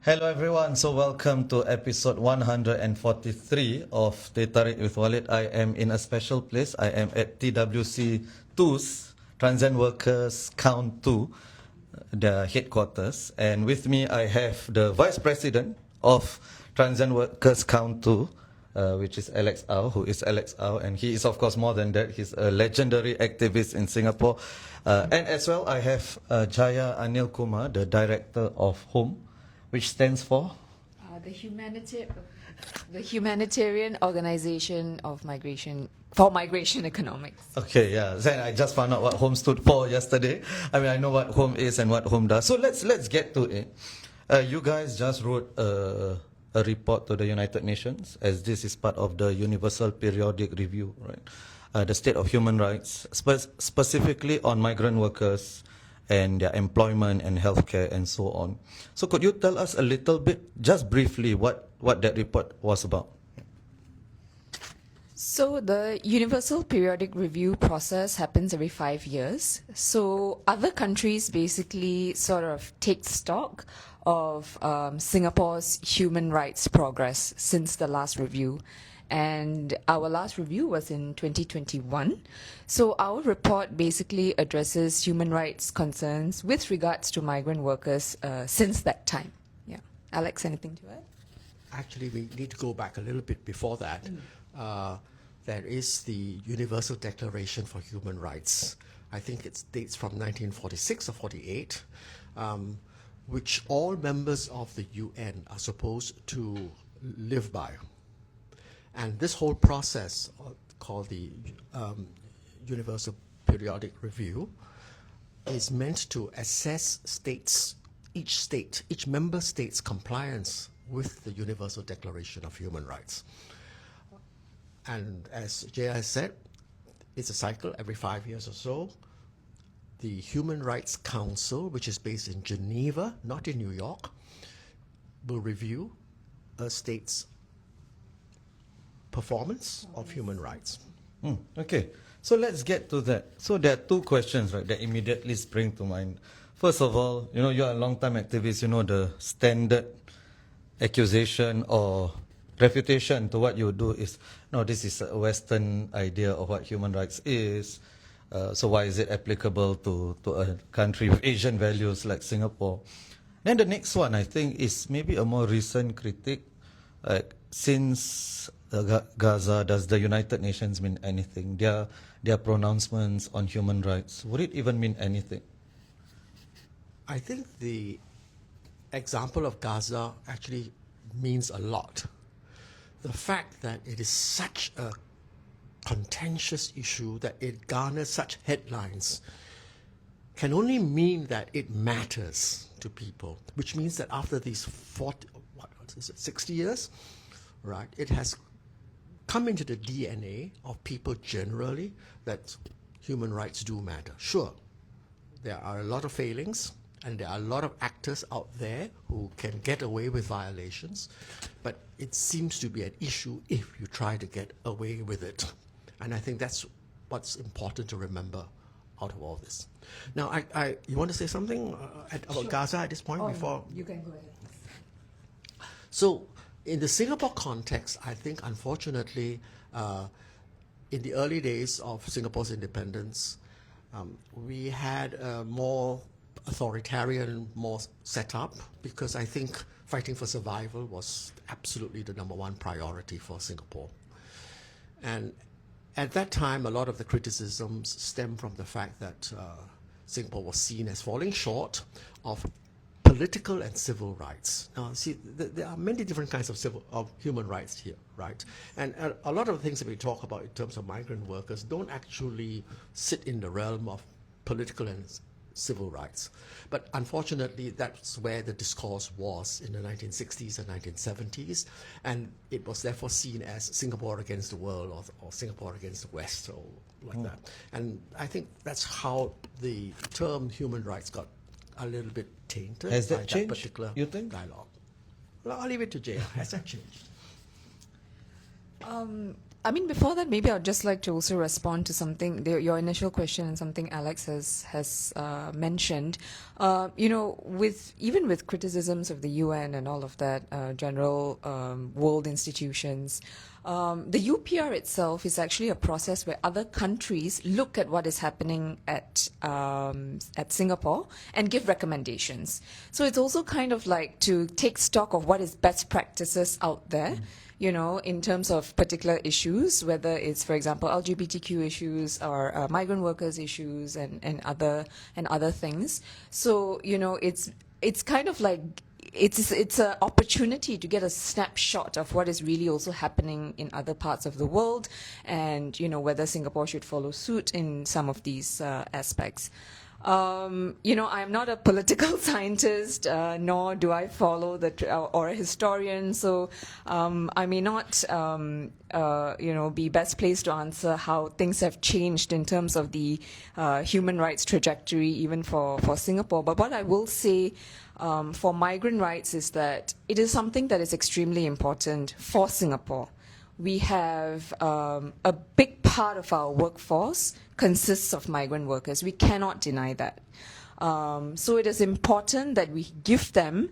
Hello everyone, so welcome to episode 143 of Teh Tarik with Walid. I am in a special place. I am at TWC 2's Transient Workers Count 2, the headquarters. And with me I have the Vice President of Transient Workers Count 2, which is Alex Au, who is Alex Au. And he is of course more than that, he's a legendary activist in Singapore. And as well I have Jaya Anil Kumar, the Director of HOME, which stands for? The Humanitarian Organization of Migration for Migration Economics. Okay, yeah. Then I just found out what HOME stood for yesterday. I mean, I know what HOME is and what HOME does. So let's get to it. You guys just wrote a report to the United Nations, as this is part of the Universal Periodic Review, right? The state of human rights, specifically on migrant workers and their employment and healthcare and so on. So could you tell us a little bit, just briefly, what that report was about? So the Universal Periodic Review process happens every 5 years. So other countries basically sort of take stock of Singapore's human rights progress since the last review. And our last review was in 2021. So our report basically addresses human rights concerns with regards to migrant workers since that time. Yeah. Alex, anything to add? Actually, we need to go back a little bit before that. There is the Universal Declaration for Human Rights. I think it dates from 1946 or 48, which all members of the UN are supposed to live by. And this whole process, called the Universal Periodic Review, is meant to assess each member state's compliance with the Universal Declaration of Human Rights. And as Jaya has said, it's a cycle every 5 years or so. The Human Rights Council, which is based in Geneva, not in New York, will review a state's performance of human rights. Okay, so let's get to that. So there are two questions, right, that immediately spring to mind. First of all, you know, you're a long-time activist, you know the standard accusation or refutation to what you do is, no, this is a Western idea of what human rights is, so why is it applicable to a country with Asian values like Singapore? Then the next one, I think, is maybe a more recent critique. Since Gaza, does the United Nations mean anything? Their pronouncements on human rights, would it even mean anything? I think the example of Gaza actually means a lot. The fact that it is such a contentious issue, that it garners such headlines, can only mean that it matters to people, which means that after these 60 years, right, it has come into the DNA of people generally that human rights do matter. Sure, there are a lot of failings and there are a lot of actors out there who can get away with violations, but it seems to be an issue if you try to get away with it. And I think that's what's important to remember out of all this. Now, you want to say something about Sure. Gaza at this point before? You can go ahead. So, in the Singapore context, I think, unfortunately, in the early days of Singapore's independence, we had a more authoritarian, more setup, because I think fighting for survival was absolutely the #1 priority for Singapore. And at that time, a lot of the criticisms stemmed from the fact that Singapore was seen as falling short of political and civil rights. Now, see, there are many different kinds of human rights here, right? And a lot of the things that we talk about in terms of migrant workers don't actually sit in the realm of political and civil rights. But unfortunately, that's where the discourse was in the 1960s and 1970s, and it was therefore seen as Singapore against the world, or Singapore against the West, or like that. And I think that's how the term human rights got a little bit tainted. Has by that changed, particular you think? dialogue. Well, I'll leave it to Jaya. Has that changed? I mean, before that, maybe I'd just like to also respond to something, your initial question and something Alex has mentioned. Even with criticisms of the UN and all of that, general world institutions, the UPR itself is actually a process where other countries look at what is happening at Singapore and give recommendations. So it's also kind of like to take stock of what is best practices out there. In terms of particular issues, whether it's, for example, LGBTQ issues or migrant workers issues and other things. So, it's kind of like it's an opportunity to get a snapshot of what is really also happening in other parts of the world, and whether Singapore should follow suit in some of these aspects. I'm not a political scientist, nor do I follow or a historian, so I may not, be best placed to answer how things have changed in terms of the human rights trajectory, even for Singapore. But what I will say for migrant rights is that it is something that is extremely important for Singapore. We have a big part of our workforce consists of migrant workers. We cannot deny that. So it is important that we give them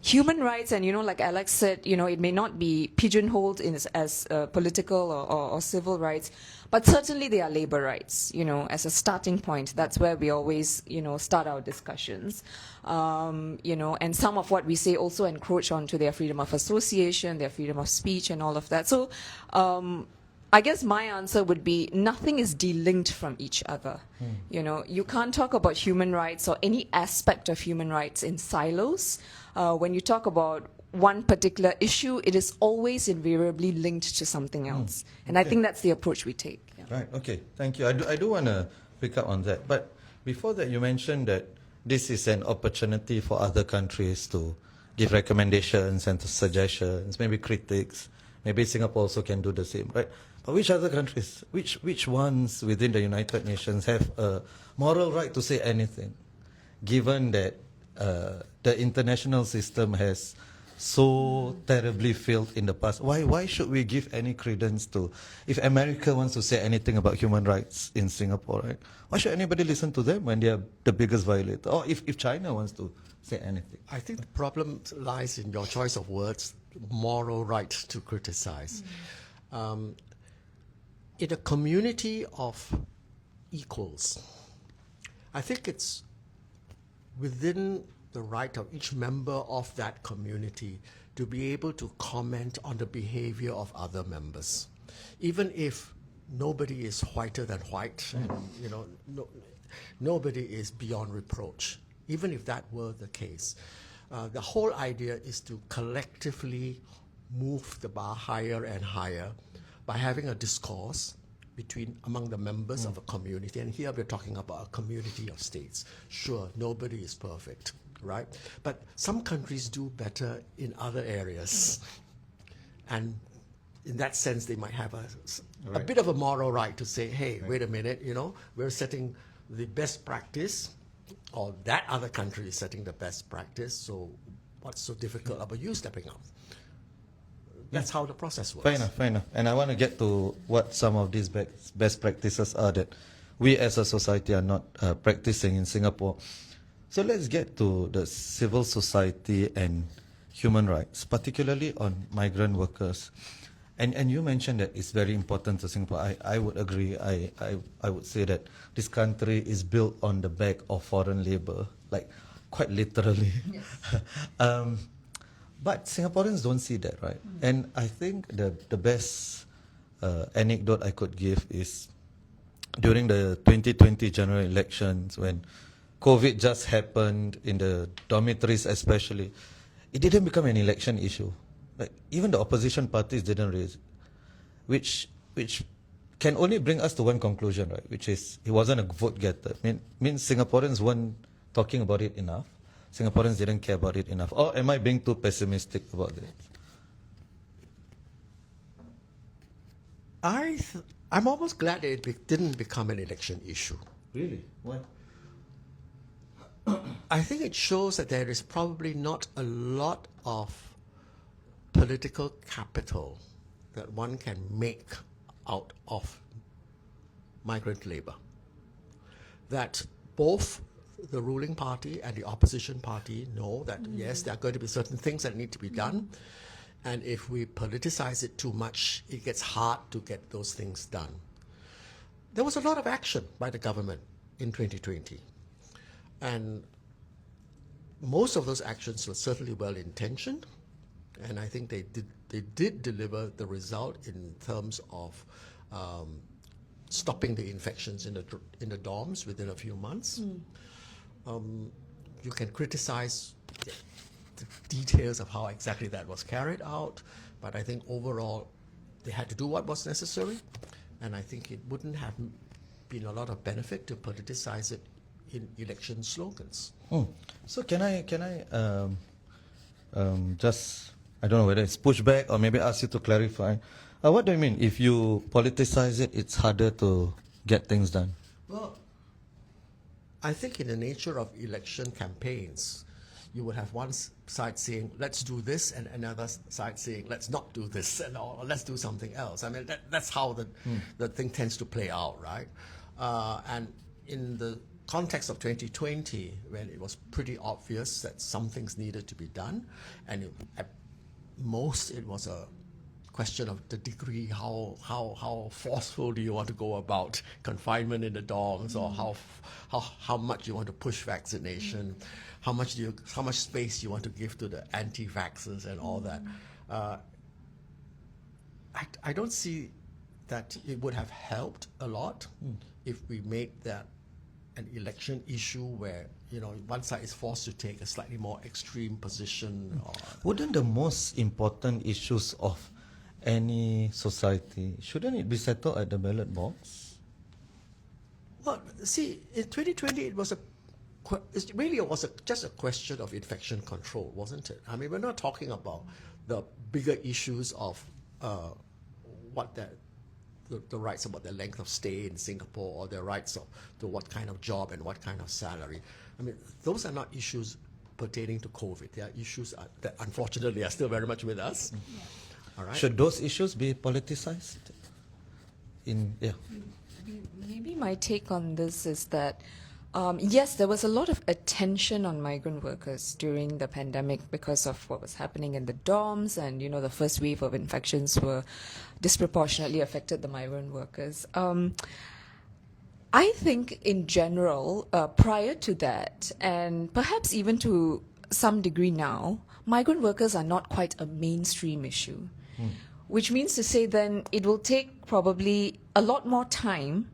human rights, and like Alex said, it may not be pigeonholed as political or civil rights, but certainly they are labor rights. As a starting point, that's where we always start our discussions. And some of what we say also encroach onto their freedom of association, their freedom of speech, and all of that. So I guess my answer would be nothing is delinked from each other. You can't talk about human rights or any aspect of human rights in silos. When you talk about one particular issue, it is always invariably linked to something else. And I think that's the approach we take. Yeah. Right, okay, thank you. I do want to pick up on that. But before that, you mentioned that this is an opportunity for other countries to give recommendations and suggestions, maybe critics. Maybe Singapore also can do the same, right? But which other countries, which ones within the United Nations have a moral right to say anything, given that the international system has so terribly failed in the past? Why should we give any credence to, if America wants to say anything about human rights in Singapore, right? Why should anybody listen to them when they are the biggest violator? Or if China wants to say anything? I think the problem lies in your choice of words, moral right to criticize. In a community of equals, I think it's within the right of each member of that community to be able to comment on the behavior of other members, even if nobody is whiter than white, and nobody is beyond reproach. Even if that were the case, the whole idea is to collectively move the bar higher and higher by having a discourse among the members of a community. And here we're talking about a community of states. Sure, nobody is perfect, right? But some countries do better in other areas. And in that sense, they might have a bit of a moral right to say, hey, wait a minute, we're setting the best practice, or that other country is setting the best practice, so what's so difficult about you stepping up? That's how the process works. Fair enough. And I want to get to what some of these best practices are that we as a society are not practicing in Singapore. So let's get to the civil society and human rights, particularly on migrant workers. And you mentioned that it's very important to Singapore. I would agree. I would say that this country is built on the back of foreign labor, like quite literally. Yes. But Singaporeans don't see that, right? And I think the best anecdote I could give is during the 2020 general elections, when COVID just happened in the dormitories especially, it didn't become an election issue. Like even the opposition parties didn't raise it, which can only bring us to one conclusion, right? Which is it wasn't a vote getter. Means Singaporeans weren't talking about it enough. Singaporeans didn't care about it enough. Or am I being too pessimistic about it? I'm almost glad that it didn't become an election issue. Really? Why? I think it shows that there is probably not a lot of political capital that one can make out of migrant labor. That both the ruling party and the opposition party know that, yes, there are going to be certain things that need to be done. And if we politicize it too much, it gets hard to get those things done. There was a lot of action by the government in 2020. And most of those actions were certainly well-intentioned. And I think they did deliver the result in terms of stopping the infections in the dorms within a few months. You can criticize the details of how exactly that was carried out, but I think overall they had to do what was necessary, and I think it wouldn't have been a lot of benefit to politicize it in election slogans. So can I just, I don't know whether it's pushback or maybe ask you to clarify. What do you mean? If you politicize it, it's harder to get things done? Well, I think in the nature of election campaigns, you would have one side saying, let's do this, and another side saying, let's not do this, or let's do something else. I mean, that's how the thing tends to play out, right? And in the context of 2020, when it was pretty obvious that some things needed to be done, and at most it was a question of the degree, how forceful do you want to go about confinement in the dorms, or how much you want to push vaccination, how much space you want to give to the anti-vaxxers and all that. I don't see that it would have helped a lot if we made that an election issue where, you know, one side is forced to take a slightly more extreme position. Wouldn't the most important issues of any society, shouldn't it be settled at the ballot box? Well, see, in 2020, it was just a question of infection control, wasn't it? I mean, we're not talking about the bigger issues of the rights about their length of stay in Singapore, or their rights to what kind of job and what kind of salary. I mean, those are not issues pertaining to COVID. They are issues that unfortunately are still very much with us. Yeah. All right. Should those issues be politicized? Maybe my take on this is that yes, there was a lot of attention on migrant workers during the pandemic because of what was happening in the dorms, and you know, the first wave of infections were disproportionately affected the migrant workers. I think in general, prior to that, and perhaps even to some degree now, migrant workers are not quite a mainstream issue. Which means to say then it will take probably a lot more time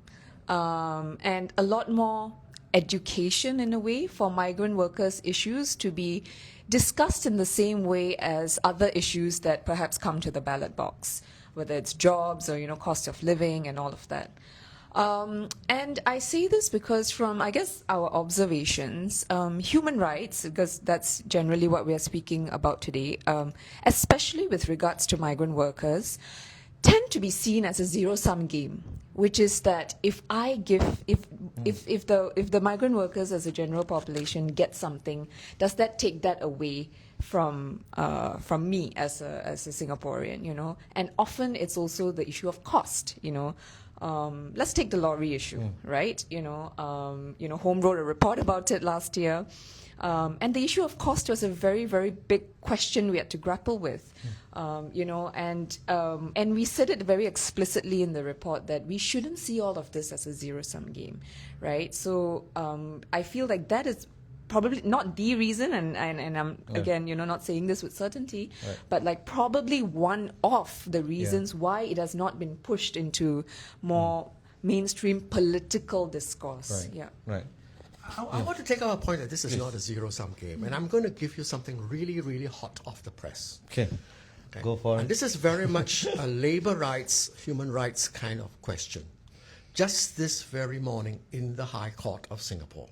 and a lot more education in a way for migrant workers' issues to be discussed in the same way as other issues that perhaps come to the ballot box, whether it's jobs or, you know, cost of living and all of that. And I say this because from, I guess, our observations, human rights, because that's generally what we are speaking about today, especially with regards to migrant workers, tend to be seen as a zero-sum game, which is that if the migrant workers as a general population get something, does that take that away from me as a Singaporean, you know? And often it's also the issue of cost, you know. Let's take the lorry issue, right? Home wrote a report about it last year. And the issue of cost was a very, very big question we had to grapple with, and we said it very explicitly in the report that we shouldn't see all of this as a zero-sum game, right? So I feel like that is probably not the reason, and I'm again, not saying this with certainty, but like probably one of the reasons why it has not been pushed into more mainstream political discourse. Right. I want to take our point that this is not a zero-sum game, and I'm going to give you something really, really hot off the press. Okay. Go for it. And this is very much a labor rights, human rights kind of question. Just this very morning in the High Court of Singapore,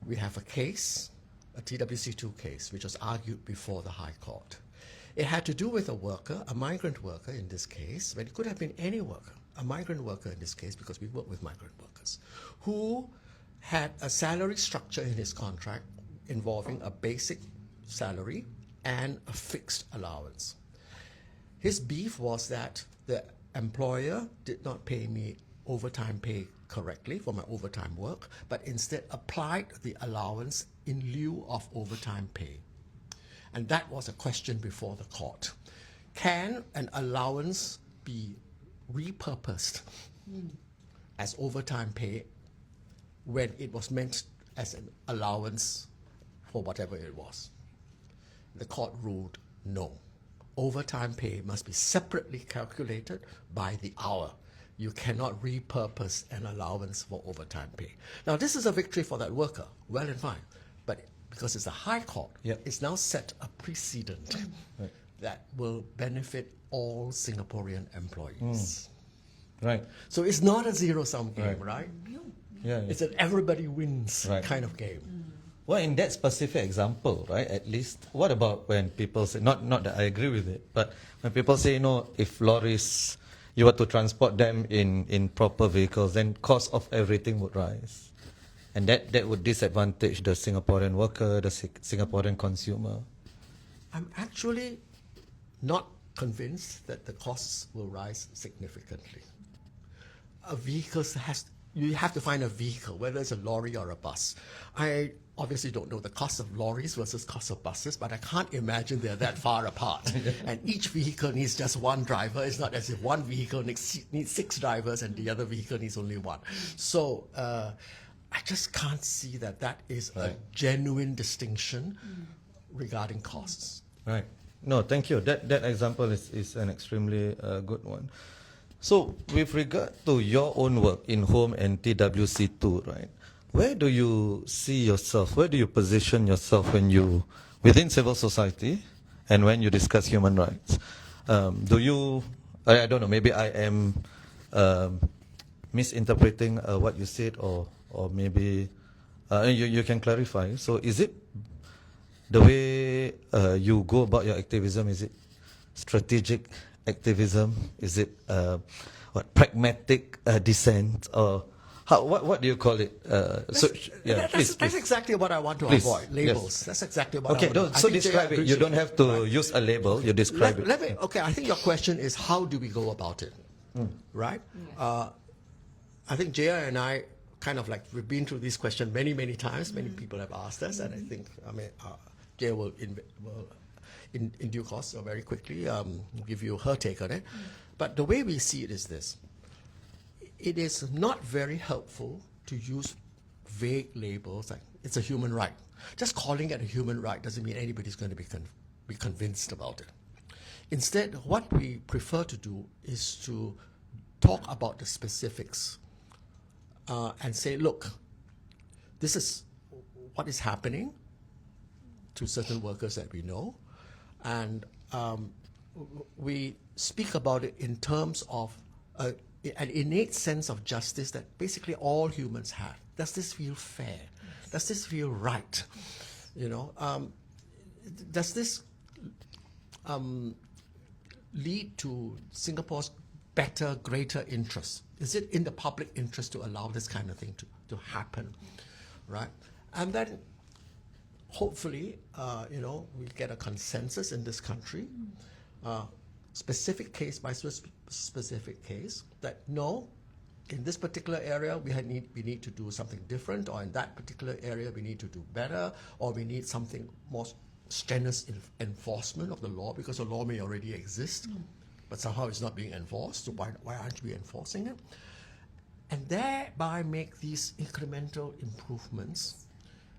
we have a case, a TWC2 case, which was argued before the High Court. It had to do with a worker, a migrant worker in this case, but it could have been any worker, a migrant worker in this case, because we work with migrant workers, who had a salary structure in his contract involving a basic salary and a fixed allowance. His beef was that the employer did not pay me overtime pay correctly for my overtime work, but instead applied the allowance in lieu of overtime pay. And that was a question before the court. Can an allowance be repurposed as overtime pay when it was meant as an allowance for whatever it was? The court ruled no. Overtime pay must be separately calculated by the hour. You cannot repurpose an allowance for overtime pay. Now, this is a victory for that worker, well and fine. But because it's a high court, Yep. it's now set a precedent Right. that will benefit all Singaporean employees. Right. So it's not a zero-sum game, Right. right? Yeah. It's an everybody wins Right. kind of game. Well, in that specific example, right, at least, what about when people say, not that I agree with it, but when people say, if lorries, you were to transport them in proper vehicles, then cost of everything would rise. And that would disadvantage the Singaporean worker, the Singaporean consumer. I'm actually not convinced that the costs will rise significantly. You have to find a vehicle, whether it's a lorry or a bus. I obviously don't know the cost of lorries versus cost of buses, but I can't imagine they're that far apart. And each vehicle needs just one driver. It's not as if one vehicle needs 6 drivers and the other vehicle needs only one. So I just can't see that is a genuine distinction regarding costs. Right. No, thank you. That example is an extremely good one. So, with regard to your own work in home and TWC2, right? Where do you see yourself? Where do you position yourself when you within civil society and when you discuss human rights? Do you? I don't know. Maybe I am misinterpreting what you said, or maybe you can clarify. So, is it the way you go about your activism? Is it strategic activism? Is it pragmatic dissent, or what do you call it? That's exactly what I want to Please. avoid. Labels. Yes. That's exactly what Okay, I want. so describe it. You don't have to use a label. You describe it. Okay, I think your question is how do we go about it, right? I think Jaya and I we've been through this question many times. Many people have asked us, and I think Jaya will in due course or very quickly give you her take on it. But the way we see it is this. It is not very helpful to use vague labels like it's a human right. Just calling it a human right doesn't mean anybody's going to be convinced about it. Instead, what we prefer to do is to talk about the specifics and say, look, this is what is happening to certain workers that we know, and we speak about it in terms of an innate sense of justice that basically all humans have. Does this feel fair? Does this feel right? Does this lead to Singapore's better, greater interest? Is it in the public interest to allow this kind of thing to happen, right? And then hopefully, we get a consensus in this country, specific case by specific case, that no, in this particular area we need to do something different, or in that particular area we need to do better, or we need something more strenuous enforcement of the law, because the law may already exist, but somehow it's not being enforced. So why aren't we enforcing it? And thereby make these incremental improvements.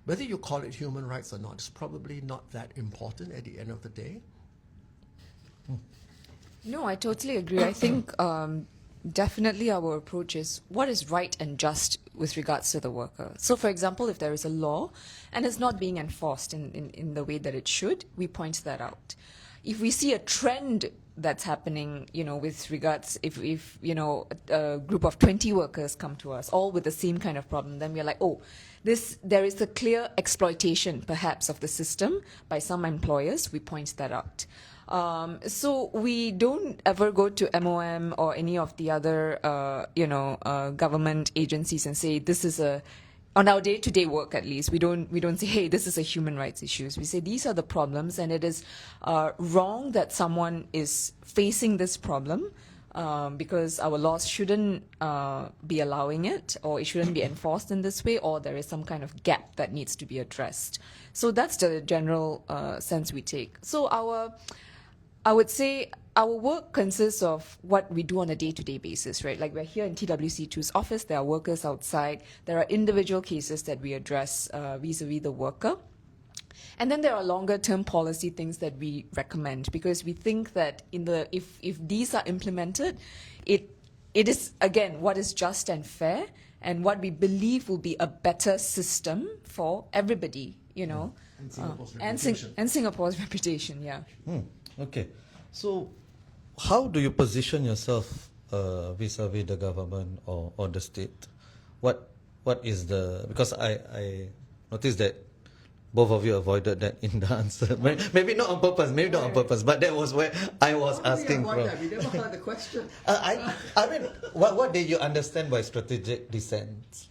Whether you call it human rights or not, it's probably not that important at the end of the day. No, I totally agree. I think definitely our approach is what is right and just with regards to the worker. So, for example, if there is a law and it's not being enforced in the way that it should, we point that out. If we see a trend that's happening, with regards, if a group of 20 workers come to us, all with the same kind of problem, then we're like, there is a clear exploitation, perhaps, of the system by some employers. We point that out. So we don't ever go to MOM or any of the other, government agencies and say this is a on our day-to-day work, at least, we don't say, hey, this is a human rights issue. We say these are the problems, and it is wrong that someone is facing this problem, because our laws shouldn't be allowing it, or it shouldn't be enforced in this way, or there is some kind of gap that needs to be addressed. So that's the general sense we take. So I would say our work consists of what we do on a day-to-day basis, right? Like we're here in TWC2's office, there are workers outside, there are individual cases that we address vis-a-vis the worker. And then there are longer-term policy things that we recommend, because we think that if these are implemented, it is, again, what is just and fair, and what we believe will be a better system for everybody, you know. And Singapore's reputation. And Singapore's reputation, yeah. Okay. So, how do you position yourself vis-a-vis the government or the state? What is the... Because I noticed that both of you avoided that in the answer. Maybe not on purpose, but that was where I was asking from. We never heard the question. I mean, what did you understand by strategic dissent?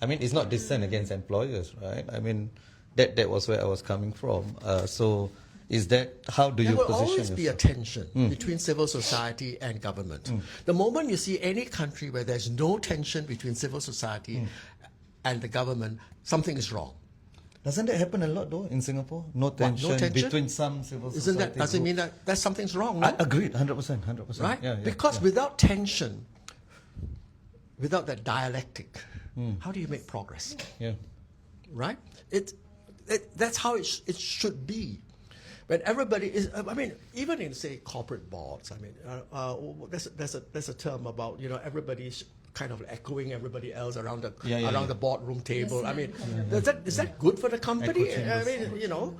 I mean, it's not dissent against employers, right? I mean, that was where I was coming from. So, is that, how do you There will position always be a yourself? tension between civil society and government. The moment you see any country where there's no tension between civil society and the government, something is wrong. Doesn't that happen a lot though in Singapore? No tension, between some civil society Does it mean groups? that something's wrong? No? I agreed, 100%. Right? Yeah, Because without tension, without that dialectic, how do you make progress? yeah. Right? That's how it should be. When everybody is, I mean, even in say corporate boards, I mean, there's a term about, you know, everybody's kind of echoing everybody else around the boardroom table. I mean, is that good for the company? I mean, you know,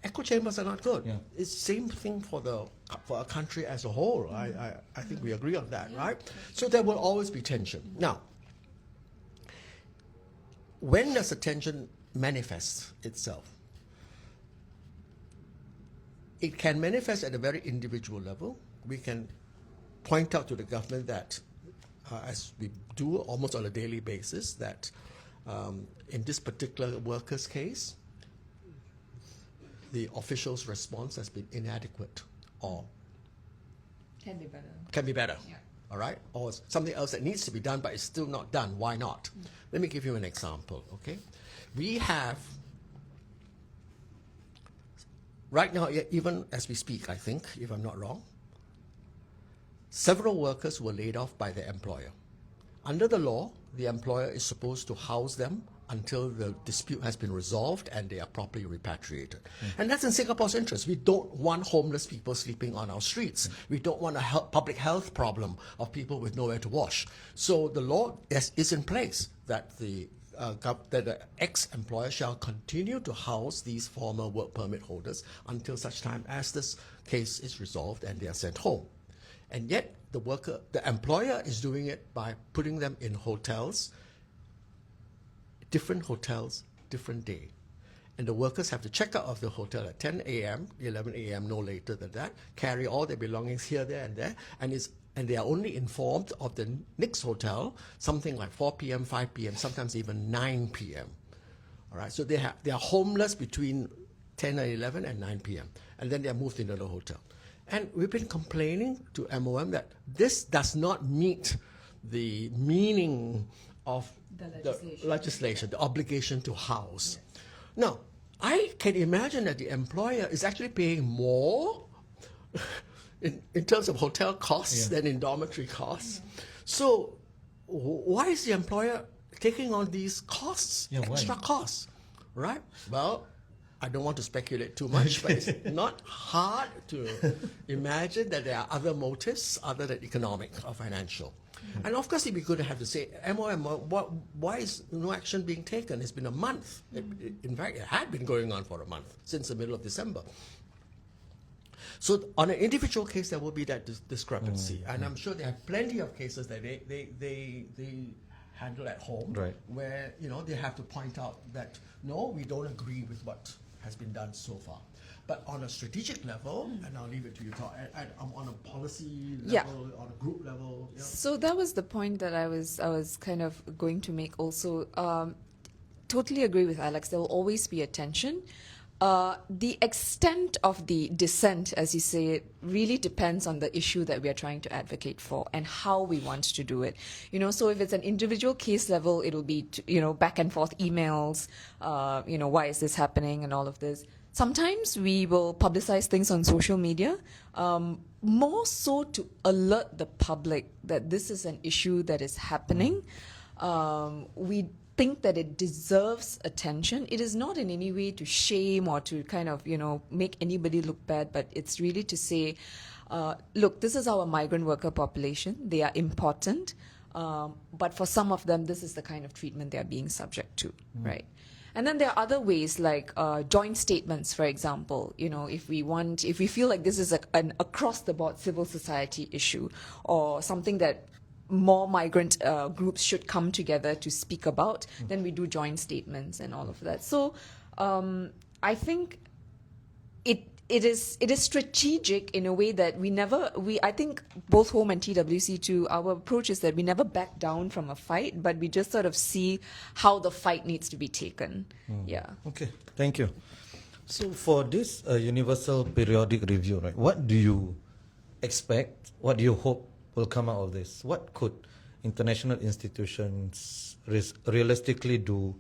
echo chambers are not good. Yeah. It's same thing for a country as a whole. I think we agree on that, right? So there will always be tension. Now, when does the tension manifest itself? It can manifest at a very individual level. We can point out to the government that, as we do almost on a daily basis, that in this particular worker's case, the official's response has been inadequate or Can be better. can be better. Yeah. All right? Or something else that needs to be done but is still not done. Why not? Let me give you an example, okay? We have, right now, even as we speak, I think, if I'm not wrong, several workers were laid off by their employer. Under the law, the employer is supposed to house them until the dispute has been resolved and they are properly repatriated. And that's in Singapore's interest. We don't want homeless people sleeping on our streets. We don't want a public health problem of people with nowhere to wash. So the law is in place that the ex-employer shall continue to house these former work permit holders until such time as this case is resolved and they are sent home. And yet the employer is doing it by putting them in hotels, different hotels, different day. And the workers have to check out of the hotel at 10 a.m., 11 a.m., no later than that, carry all their belongings here, there, and there, and they are only informed of the next hotel, something like 4 p.m., 5 p.m., sometimes even 9 p.m. All right, so they are homeless between 10 and 11 and 9 p.m., and then they are moved into the hotel. And we've been complaining to MOM that this does not meet the meaning of the legislation, the obligation to house. Yeah. Now, I can imagine that the employer is actually paying more in terms of hotel costs than in dormitory costs. So why is the employer taking on these costs, extra costs, right? Well, I don't want to speculate too much, but it's not hard to imagine that there are other motives other than economic or financial. And of course, it'd be good to have to say, MOM, why is no action being taken? It's been a month. In fact, it had been going on for a month, since the middle of December. So on an individual case, there will be that discrepancy. And I'm sure there are plenty of cases that they handle at home, right, where they have to point out that, no, we don't agree with what has been done so far. But on a strategic level, and I'll leave it to you, and on a policy level, on a group level. So that was the point that I was kind of going to make also. totally agree with Alex. There will always be a tension. The extent of the dissent, as you say it, really depends on the issue that we are trying to advocate for and how we want to do it. So if it's an individual case level, it'll be, back and forth emails, why is this happening and all of this. Sometimes we will publicize things on social media, more so to alert the public that this is an issue that is happening. We think that it deserves attention. It is not in any way to shame or to kind of, make anybody look bad, but it's really to say, look, this is our migrant worker population. They are important, but for some of them, this is the kind of treatment they are being subject to, right? And then there are other ways like joint statements, for example. If we feel like this is an across-the-board civil society issue or something that more migrant groups should come together to speak about, then we do joint statements and all of that. So I think it is strategic in a way that I think both Home and TWC too, our approach is that we never back down from a fight, but we just sort of see how the fight needs to be taken. Yeah. Okay, thank you. So for this universal periodic review, right, what do you expect? What do you hope will come out of this? What could international institutions realistically do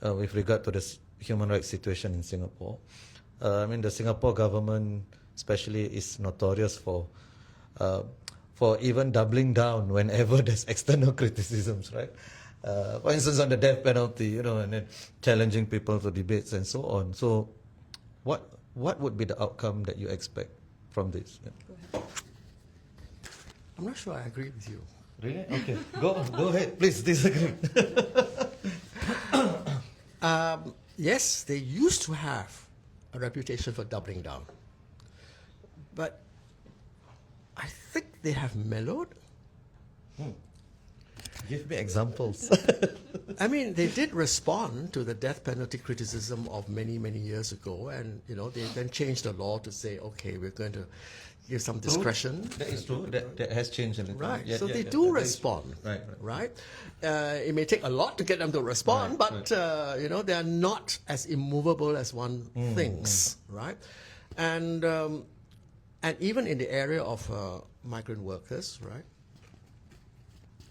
with regard to the human rights situation in Singapore? The Singapore government especially is notorious for even doubling down whenever there's external criticisms, right? For instance, on the death penalty, and then challenging people to debates and so on. So what would be the outcome that you expect from this? Yeah. Go ahead. I'm not sure I agree with you. Really? Okay. Go ahead. Please disagree. Yes, they used to have a reputation for doubling down. But I think they have mellowed. Give me examples. They did respond to the death penalty criticism of many, many years ago, and they then changed the law to say, okay, we're going to give some discretion. That is true. That has changed a little. Right. Yeah, so yeah, they yeah, do respond. Right. It may take a lot to get them to respond, Right, but they are not as immovable as one thinks. Right. And even in the area of migrant workers, right,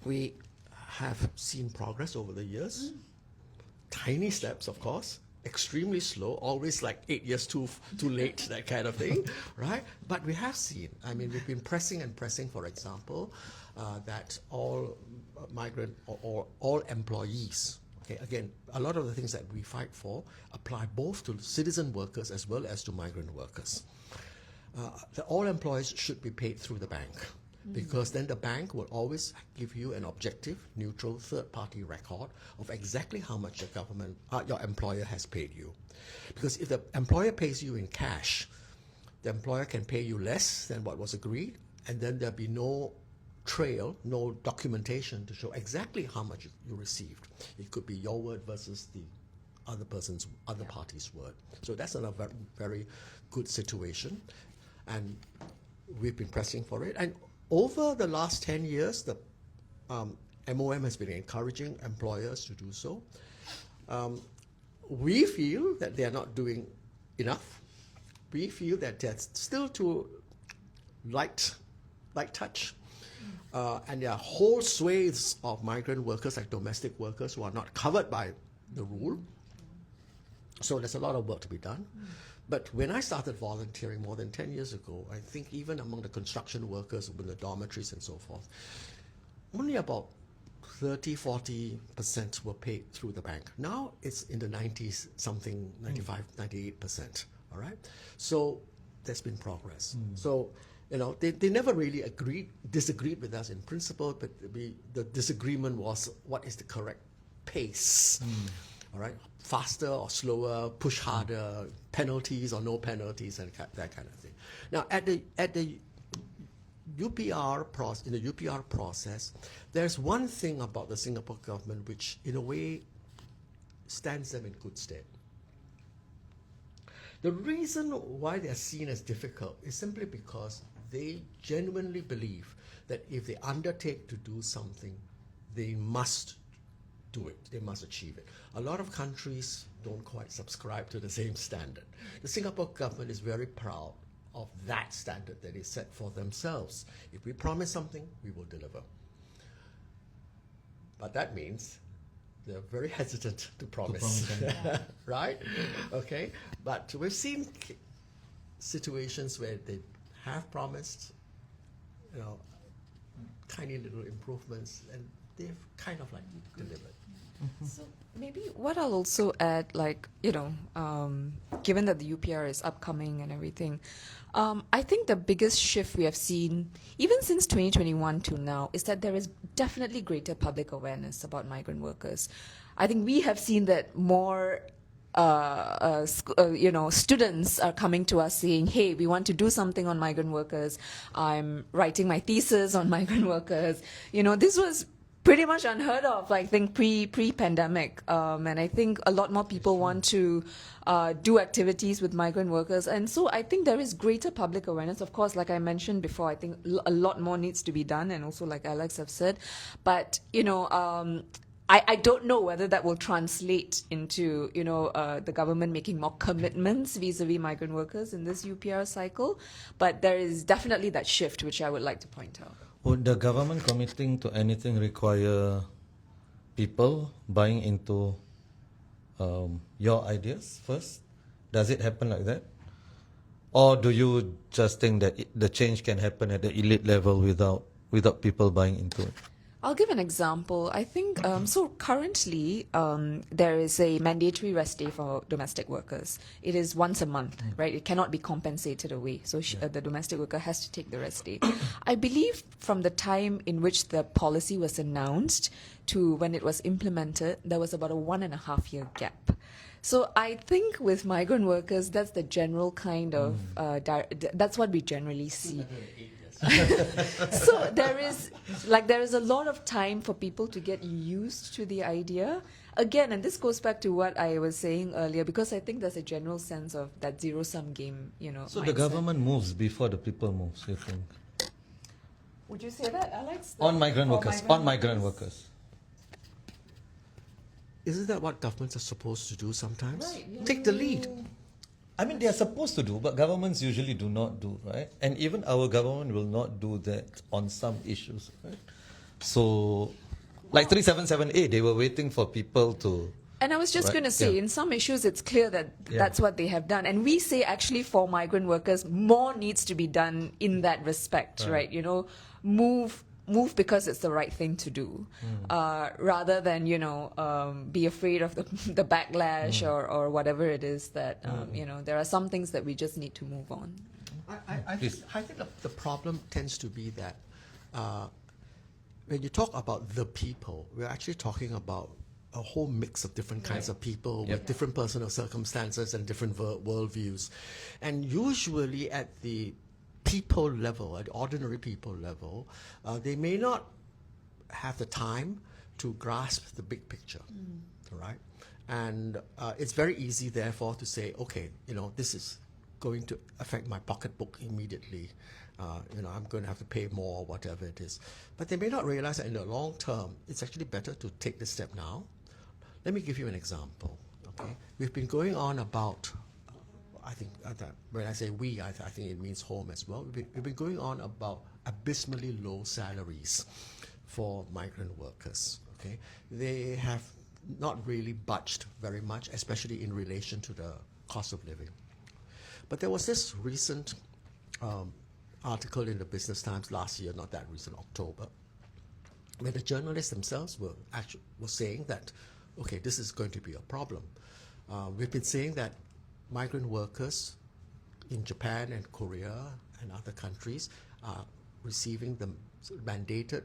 we have seen progress over the years. Tiny steps, of course. Extremely slow, always like 8 years too late, that kind of thing, right? But we have seen. We've been pressing, for example, that all migrant or all employees. Okay, again, a lot of the things that we fight for apply both to citizen workers as well as to migrant workers. That all employees should be paid through the bank, because then the bank will always give you an objective, neutral, third-party record of exactly how much your employer has paid you. Because if the employer pays you in cash, the employer can pay you less than what was agreed, and then there'll be no trail, no documentation to show exactly how much you received. It could be your word versus the other party's word. So that's a very, very good situation, and we've been pressing for it. And over the last 10 years, the MOM has been encouraging employers to do so. We feel that they are not doing enough. We feel that they're still too light touch. And there are whole swathes of migrant workers, like domestic workers, who are not covered by the rule. So there's a lot of work to be done. But when I started volunteering more than 10 years ago, I think even among the construction workers in the dormitories and so forth, only about 30-40% were paid through the bank. Now it's in the 90s, something 95, 98%. All right? So there's been progress. So, they never really disagreed with us in principle, but the disagreement was what is the correct pace. All right, faster or slower, push harder, penalties or no penalties, and that kind of thing. Now, at the UPR process, there's one thing about the Singapore government which, in a way, stands them in good stead. The reason why they are seen as difficult is simply because they genuinely believe that if they undertake to do something, they must do it. They must achieve it. A lot of countries don't quite subscribe to the same standard. The Singapore government is very proud of that standard that is set for themselves. If we promise something, we will deliver. But that means they're very hesitant to promise, right? Okay, but we've seen situations where they have promised, tiny little improvements, and they've kind of like delivered. So maybe what I'll also add, given that the UPR is upcoming and everything, I think the biggest shift we have seen, even since 2021 to now, is that there is definitely greater public awareness about migrant workers. I think we have seen that more students are coming to us saying, hey, we want to do something on migrant workers. I'm writing my thesis on migrant workers. This was pretty much unheard of, I think, pre-pandemic. And I think a lot more people want to do activities with migrant workers. And so I think there is greater public awareness. Of course, like I mentioned before, I think a lot more needs to be done. And also, like Alex have said, but, I don't know whether that will translate into, the government making more commitments vis-a-vis migrant workers in this UPR cycle. But there is definitely that shift, which I would like to point out. Would the government committing to anything require people buying into your ideas first? Does it happen like that? Or do you just think that the change can happen at the elite level without people buying into it? I'll give an example. I think, so currently there is a mandatory rest day for domestic workers. It is once a month, right? It cannot be compensated away. So the domestic worker has to take the rest day. I believe from the time in which the policy was announced to when it was implemented, there was about a 1.5 year gap. So I think with migrant workers, that's the general kind of, that's what we generally see. So there is a lot of time for people to get used to the idea. Again, and this goes back to what I was saying earlier, because I think there's a general sense of that zero-sum game, So mindset. the government moves before the people moves, you think? Would you say that, Alex? On migrant workers. Isn't that what governments are supposed to do sometimes? Right. Take the lead. I mean, they are supposed to do, but governments usually do not do, right? And even our government will not do that on some issues, right? So, like 377A, they were waiting for people to... And I was just going to say, in some issues, it's clear that that's what they have done. And we say, actually, for migrant workers, more needs to be done in that respect, right? Move because it's the right thing to do, rather than be afraid of the backlash or whatever it is that there are some things that we just need to move on. I think the problem tends to be that when you talk about the people, we're actually talking about a whole mix of different kinds of people with different personal circumstances and different worldviews, and usually at the people level, at ordinary people level, they may not have the time to grasp the big picture, right? And it's very easy, therefore, to say, okay, this is going to affect my pocketbook immediately. I'm going to have to pay more, whatever it is. But they may not realize that in the long term, it's actually better to take this step now. Let me give you an example. Okay, we've been going on about. I think when I say we, I think it means home as well. We've been going on about abysmally low salaries for migrant workers. Okay, they have not really budged very much, especially in relation to the cost of living. But there was this recent article in the Business Times last year, not that recent, October, where the journalists themselves were saying that, okay, this is going to be a problem. We've been saying that migrant workers in Japan and Korea and other countries are receiving the mandated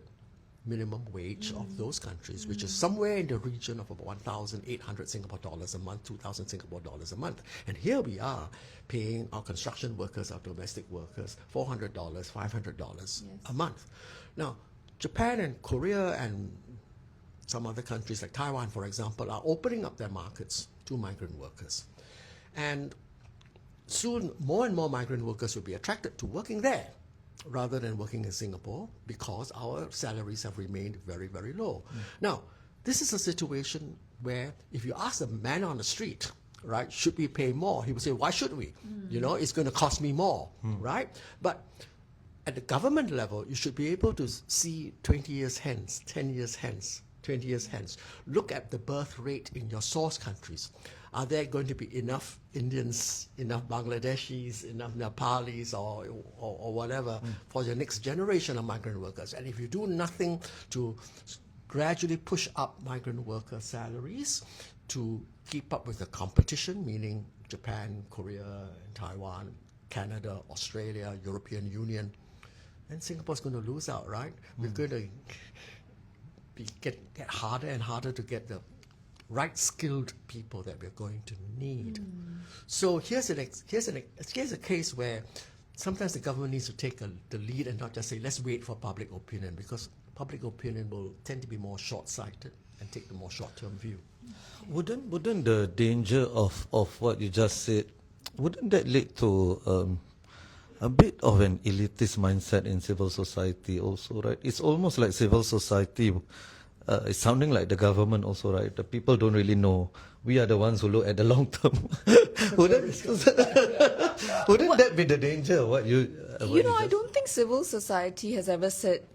minimum wage of those countries, which is somewhere in the region of about 1,800 Singapore dollars a month, 2,000 Singapore dollars a month. And here we are paying our construction workers, our domestic workers, $400, $500 a month. Now, Japan and Korea and some other countries like Taiwan, for example, are opening up their markets to migrant workers. And soon, more and more migrant workers will be attracted to working there rather than working in Singapore because our salaries have remained very, very low. Now, this is a situation where if you ask a man on the street, right, should we pay more? He would say, why should we? You know, it's going to cost me more, right? But at the government level, you should be able to see 20 years hence, 10 years hence, 20 years hence. Look at the birth rate in your source countries. Are there going to be enough Indians, enough Bangladeshis, enough Nepalis or whatever for your next generation of migrant workers? And if you do nothing to gradually push up migrant worker salaries to keep up with the competition, meaning Japan, Korea, Taiwan, Canada, Australia, European Union, then Singapore's going to lose out, right? We're going to get harder and harder to get the right skilled people that we're going to need. So here's a case where sometimes the government needs to take the lead and not just say, let's wait for public opinion, because public opinion will tend to be more short-sighted and take the more short-term view. Wouldn't the danger of what you just said, wouldn't that lead to a bit of an elitist mindset in civil society also, right? It's almost like civil society it's sounding like the government also, right? The people don't really know. We are the ones who look at the long term. wouldn't that be the danger? I don't think civil society has ever said,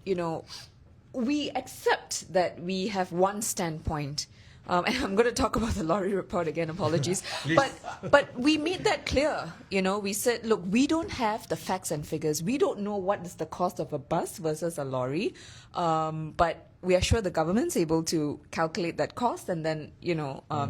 we accept that we have one standpoint. And I'm going to talk about the lorry report again, apologies. But we made that clear. We said, look, we don't have the facts and figures. We don't know what is the cost of a bus versus a lorry. But we are sure the government's able to calculate that cost and then,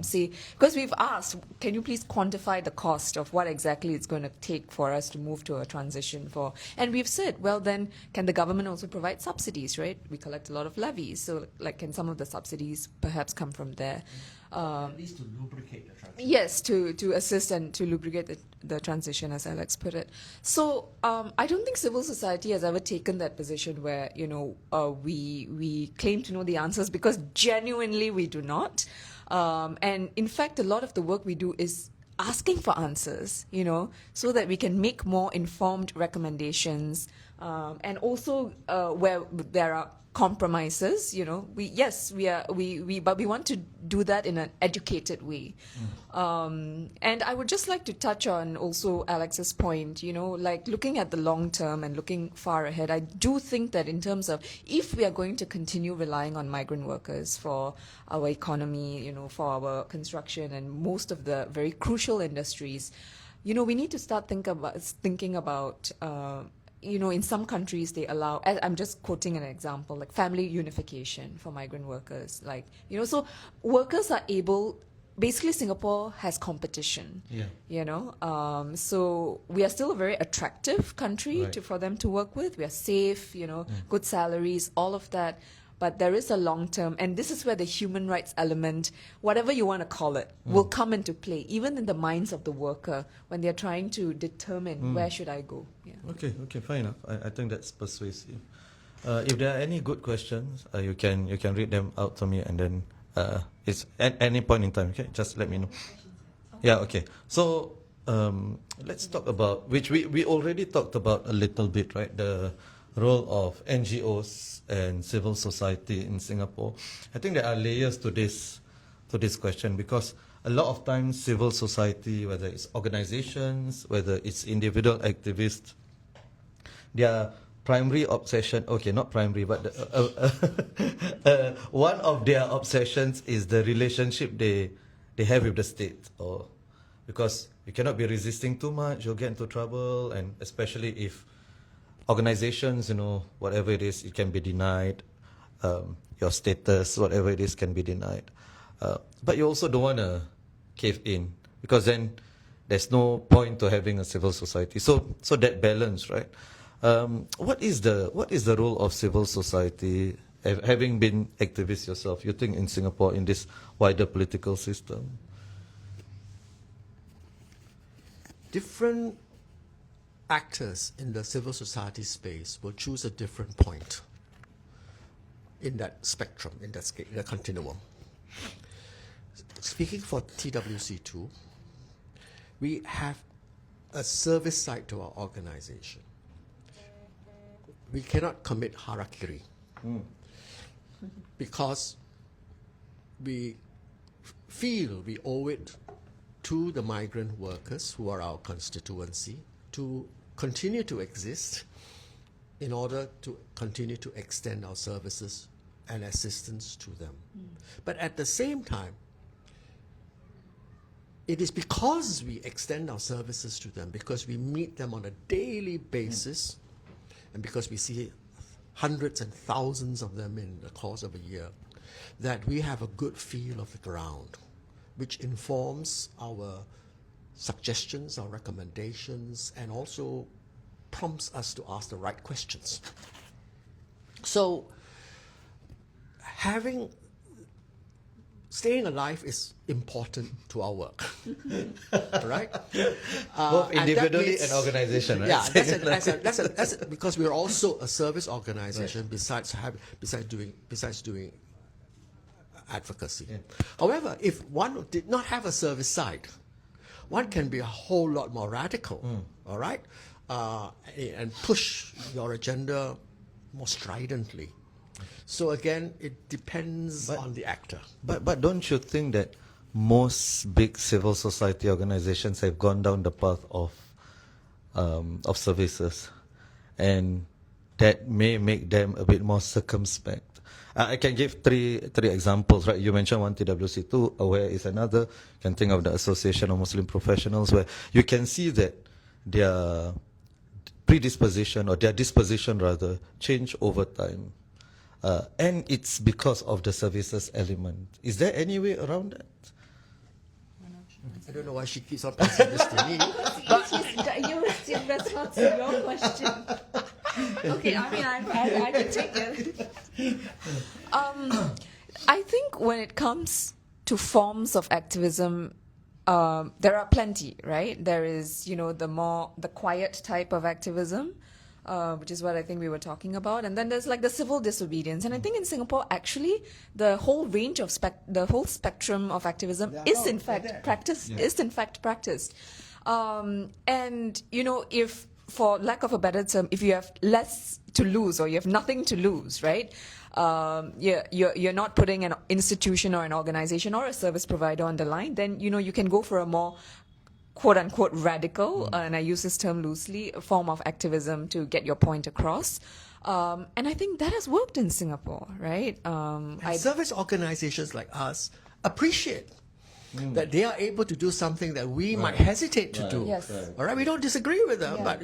see. Because we've asked, can you please quantify the cost of what exactly it's going to take for us to move to a transition for? And we've said, well, then can the government also provide subsidies, right? We collect a lot of levies. So, can some of the subsidies perhaps come from there? At least to lubricate the transition. Yes, to assist and to lubricate the transition, as Alex put it. So I don't think civil society has ever taken that position where we claim to know the answers, because genuinely we do not. And in fact, a lot of the work we do is asking for answers, so that we can make more informed recommendations, and also where there are compromises, but we want to do that in an educated way. And I would just like to touch on also Alex's point, looking at the long term and looking far ahead. I do think that in terms of if we are going to continue relying on migrant workers for our economy, for our construction and most of the very crucial industries, we need to start thinking about in some countries they allow, I'm just quoting an example, like family unification for migrant workers. So workers are able, basically Singapore has competition. So we are still a very attractive country Right. for them to work with. We are safe, good salaries, all of that. But there is a long term, and this is where the human rights element, whatever you want to call it, will come into play, even in the minds of the worker when they're trying to determine where should I go. Yeah. Okay, fair enough. I think that's persuasive. If there are any good questions, you can read them out to me, and then it's at any point in time. Okay, just let me know. Yeah. Okay. So let's talk about, which we already talked about a little bit, right? The role of NGOs and civil society in Singapore. I think there are layers to this question, because a lot of times civil society, whether it's organizations, whether it's individual activists, their primary obsession, okay, not primary, but one of their obsessions is the relationship they have with the state, or because you cannot be resisting too much, you'll get into trouble, and especially if organizations, whatever it is, it can be denied. Your status, whatever it is, can be denied. But you also don't want to cave in, because then there's no point to having a civil society. So that balance, right? What is the role of civil society, having been activists yourself, you think, in Singapore, in this wider political system? Different actors in the civil society space will choose a different point in that spectrum, in that scale, in the continuum. Speaking for TWC2, we have a service side to our organization. We cannot commit harakiri because we feel we owe it to the migrant workers who are our constituency to continue to exist in order to continue to extend our services and assistance to them. But at the same time, it is because we extend our services to them, because we meet them on a daily basis, and because we see hundreds and thousands of them in the course of a year, that we have a good feel of the ground, which informs our suggestions, our recommendations, and also prompts us to ask the right questions. So, staying alive is important to our work, right? Both and that individually means- and organization, right? Yeah, that's because we're also a service organization besides doing advocacy. Yeah. However, if one did not have a service side, one can be a whole lot more radical, all right, and push your agenda more stridently. So again, it depends on the actor. But don't you think that most big civil society organizations have gone down the path of services, and that may make them a bit more circumspect? I can give three examples, right? You mentioned one, TWC2, Aware is another. You can think of the Association of Muslim Professionals, where you can see that their predisposition, or their disposition rather, change over time. And it's because of the services element. Is there any way around that? I don't know why she keeps on passing this to me. Your response to your question. Okay, I mean, I can take it. I think when it comes to forms of activism, there are plenty, right? There is, the quiet type of activism, which is what I think we were talking about, and then there's like the civil disobedience. And I think in Singapore, actually, the whole range of the whole spectrum of activism is in fact practiced. And if, for lack of a better term, if you have less to lose or you have nothing to lose, right? You're not putting an institution or an organization or a service provider on the line, then you can go for a more quote-unquote radical, and I use this term loosely, a form of activism to get your point across. And I think that has worked in Singapore, right? Service organizations like us appreciate that they are able to do something that we might hesitate to do. Yes. All right, we don't disagree with them, but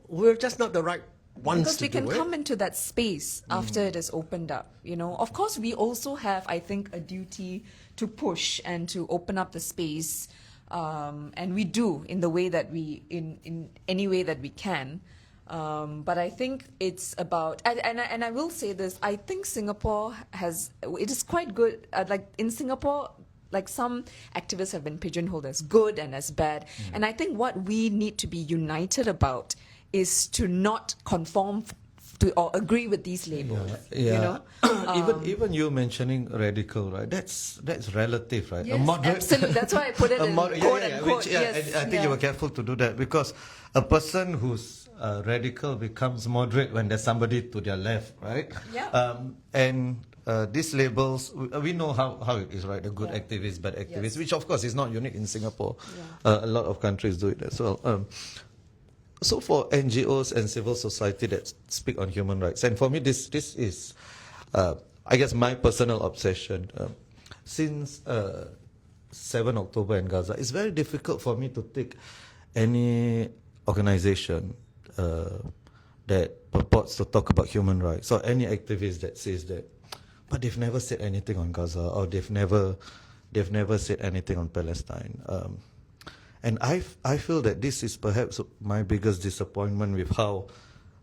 we're just not the right ones Because to we can do come it. into that space after it is opened up. Of course, we also have, I think, a duty to push and to open up the space, and we do in the way that in any way that we can. But I think it's about, and I will say this, I think Singapore it is quite good. Like in Singapore, like some activists have been pigeonholed as good and as bad. And I think what we need to be united about is to not conform to or agree with these labels. Yeah. Even you mentioning radical, right? That's relative, right? Yes, a moderate, absolutely. That's why I put it in quote unquote. Yes, I think you were careful to do that, because a person who's radical becomes moderate when there's somebody to their left, right? Yeah. And these labels, we know how it is, right? The good activists, bad activists, which of course is not unique in Singapore. A lot of countries do it as well. So for NGOs and civil society that speak on human rights, and for me this is, I guess, my personal obsession. Since 7 October in Gaza, it's very difficult for me to take any organization that purports to talk about human rights, or any activist that says that, but they've never said anything on Gaza, or they've never said anything on Palestine. And I feel that this is perhaps my biggest disappointment with how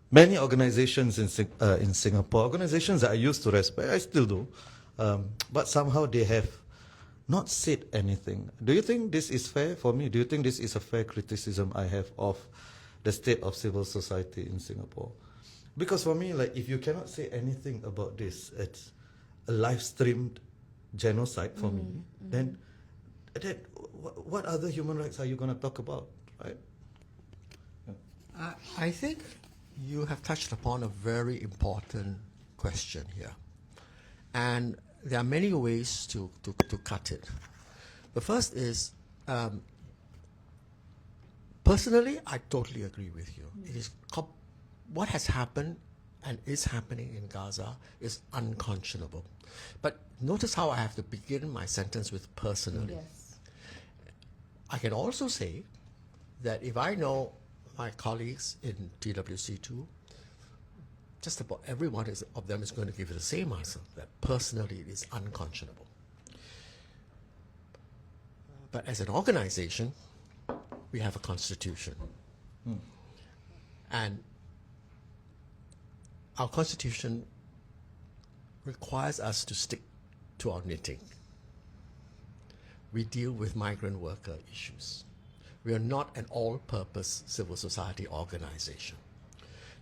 many organizations in Singapore, organizations that I used to respect, I still do, but somehow they have not said anything. Do you think this is fair for me? Do you think this is a fair criticism I have of the state of civil society in Singapore? Because for me, like, if you cannot say anything about this, it's a live-streamed genocide for me, then what other human rights are you going to talk about, right? I think you have touched upon a very important question here. And there are many ways to cut it. The first is, personally, I totally agree with you. It is what has happened and is happening in Gaza is unconscionable. But notice how I have to begin my sentence with personally. Yes. I can also say that if I know my colleagues in TWC2, just about everyone of them is going to give you the same answer, that personally it is unconscionable. But as an organization, we have a constitution. And our constitution requires us to stick to our knitting. We deal with migrant worker issues. We are not an all-purpose civil society organization.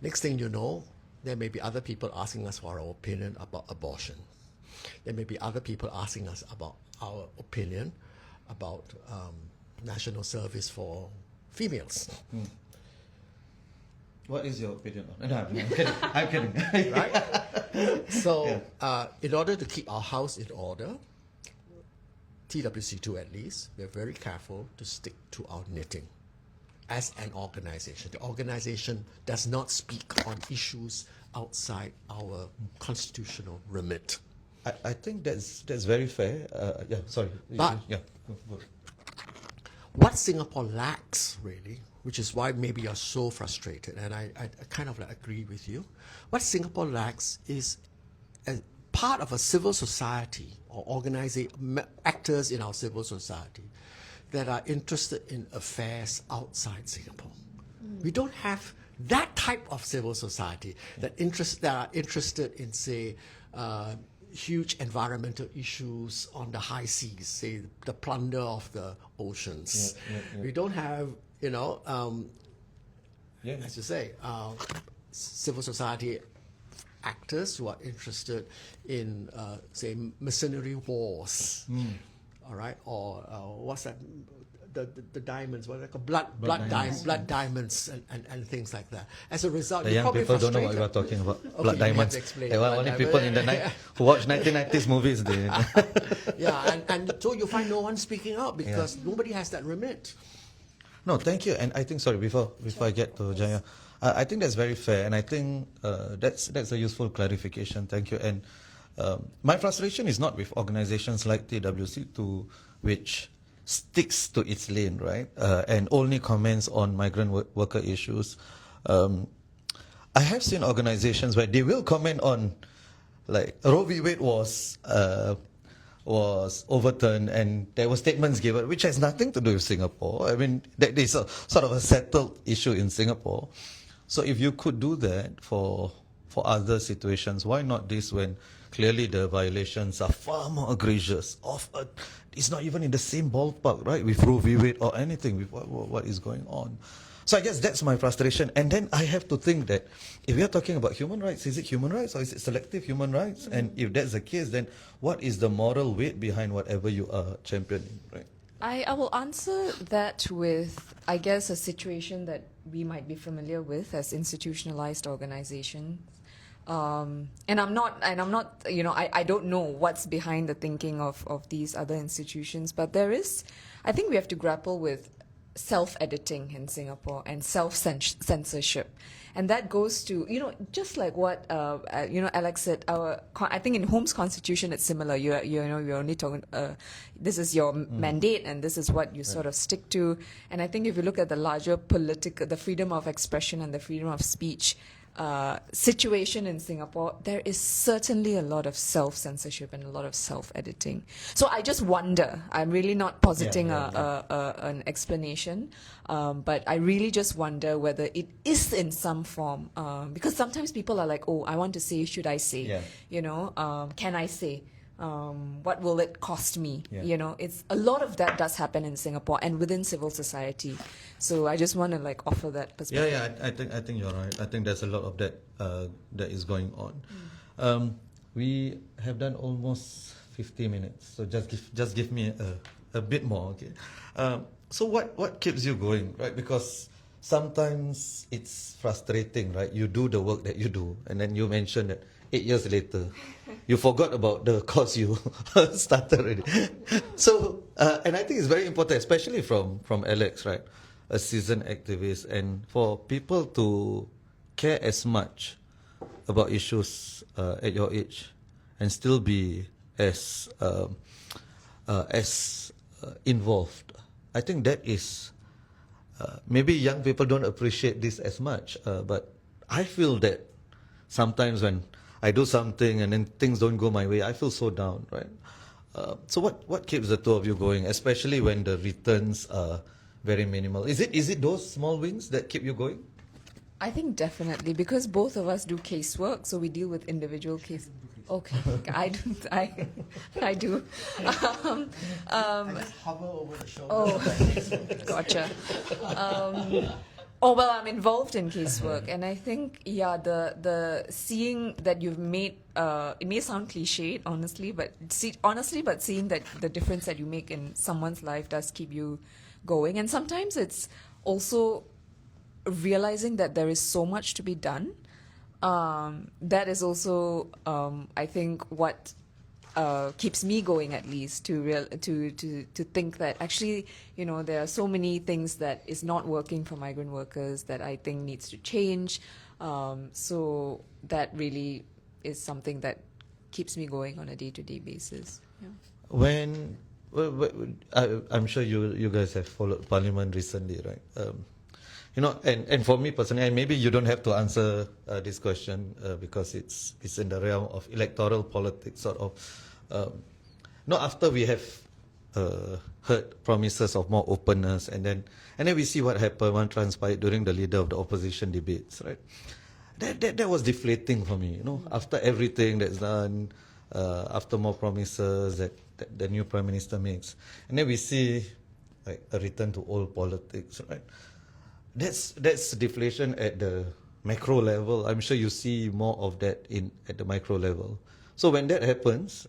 Next thing you know, there may be other people asking us for our opinion about abortion. There may be other people asking us about our opinion about national service for females. What is your opinion on? No, I'm kidding. I'm kidding. Right? So, in order to keep our house in order, TWC2 at least, we're very careful to stick to our knitting as an organization. The organization does not speak on issues outside our constitutional remit. I think that's very fair. Yeah, sorry. But yeah, go. What Singapore lacks, really, which is why maybe you're so frustrated, and I kind of agree with you. What Singapore lacks is a part of a civil society or actors in our civil society that are interested in affairs outside Singapore. We don't have that type of civil society that are interested in, say, huge environmental issues on the high seas, say the plunder of the oceans. We don't have, as you say, civil society actors who are interested in, say, mercenary wars. All right, or what's that? The diamonds, what are they called? Blood diamonds, and things like that. As a result, The you're young probably people don't know frustrated. what we're talking about. Okay, Blood you have diamonds. to explain There were blood only diamond. people in the night who watch 1990s movies. They Yeah, and so you find no one speaking out because nobody has that remit. No, thank you. And I think, sorry, before I get to Jaya, I think that's very fair, and I think that's a useful clarification. Thank you. And my frustration is not with organizations like TWC2, which sticks to its lane, right, and only comments on migrant worker issues. I have seen organizations where they will comment on, like, Roe v. Wade was overturned and there were statements given, which has nothing to do with Singapore. I mean, that is a sort of a settled issue in Singapore. So if you could do that for other situations, why not this, when clearly the violations are far more egregious? It's not even in the same ballpark, right, with Roe v. Wade or anything, with what is going on. So I guess that's my frustration. And then I have to think that if we are talking about human rights, is it human rights or is it selective human rights? And if that's the case, then what is the moral weight behind whatever you are championing, right? I will answer that with, I guess, a situation that we might be familiar with as institutionalized organizations. And I'm not, I don't know what's behind the thinking of these other institutions, but I think we have to grapple with self-editing in Singapore and self-censorship. And that goes to, just like what, Alex said, I think in Holmes' constitution it's similar. You're only talking, this is your mandate and this is what you sort of stick to. And I think if you look at the larger the freedom of expression and the freedom of speech situation in Singapore, there is certainly a lot of self-censorship and a lot of self-editing. So I just wonder, I'm really not positing an explanation, but I really just wonder whether it is in some form, because sometimes people are like, oh, I want to say, should I say? Can I say? What will it cost me? It's a lot of that does happen in Singapore and within civil society. So I just want to offer that perspective. I think you're right. I think there's a lot of that that is going on. We have done almost 50 minutes, so just give me a bit more, okay? So what keeps you going, right? Because sometimes it's frustrating, right? You do the work that you do, and then you mentioned that 8 years later. You forgot about the course you started already. So, and I think it's very important, especially from Alex, right? A seasoned activist, and for people to care as much about issues at your age and still be as involved. I think that is maybe young people don't appreciate this as much, but I feel that sometimes when I do something and then things don't go my way, I feel so down, right? So what keeps the two of you going, especially when the returns are very minimal? Is it those small wins that keep you going? I think definitely, because both of us do casework, so we deal with individual case. Okay, I do. I do. I just hover over the shoulder. Oh, gotcha. Oh well, I'm involved in casework, and I think the seeing that you've made it may sound cliched, honestly, but seeing that the difference that you make in someone's life does keep you going, and sometimes it's also realizing that there is so much to be done. That is also, I think, what keeps me going, at least, to think that actually, there are so many things that is not working for migrant workers that I think needs to change. So that really is something that keeps me going on a day-to-day basis. Yeah. I'm sure you guys have followed Parliament recently, right? And for me personally, and maybe you don't have to answer this question because it's in the realm of electoral politics, sort of. After we have heard promises of more openness, and then we see what happened, what transpired during the leader of the opposition debates, right? That was deflating for me. After everything that's done, after more promises that the new prime minister makes, and then we see like a return to old politics, right? That's deflation at the macro level. I'm sure you see more of that at the micro level. So when that happens,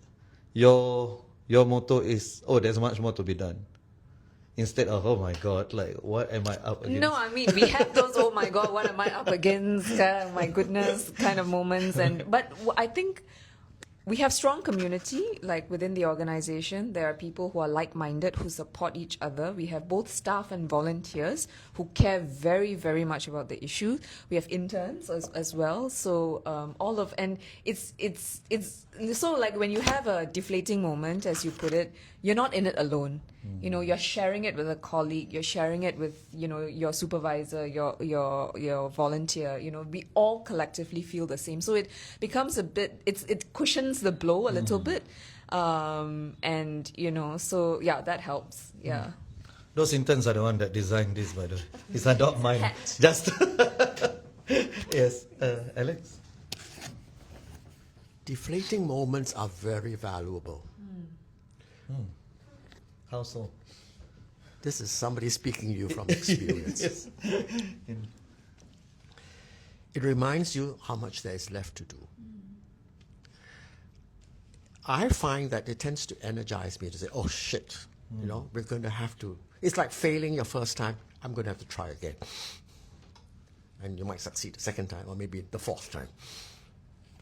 your motto is, there's much more to be done, instead of, oh my God, like what am I up against? No, I mean, we have those, oh my God, what am I up against, my goodness kind of moments, but I think we have strong community, like within the organization. There are people who are like-minded, who support each other. We have both staff and volunteers who care very, very much about the issue. We have interns as well. So and it's so like when you have a deflating moment, as you put it, you're not in it alone. You're sharing it with a colleague. You're sharing it with your supervisor, your volunteer. We all collectively feel the same. So it becomes a bit. It cushions the blow a little bit, and so yeah, that helps. Yeah. Those interns are the one that designed this, by the way. It's not mine. Just yes, Alex. Deflating moments are very valuable. How so? This is somebody speaking to you from experience. Yes. It reminds you how much there is left to do. I find that it tends to energize me to say, oh shit, we're going to have to. It's like failing your first time. I'm going to have to try again. And you might succeed the second time or maybe the fourth time.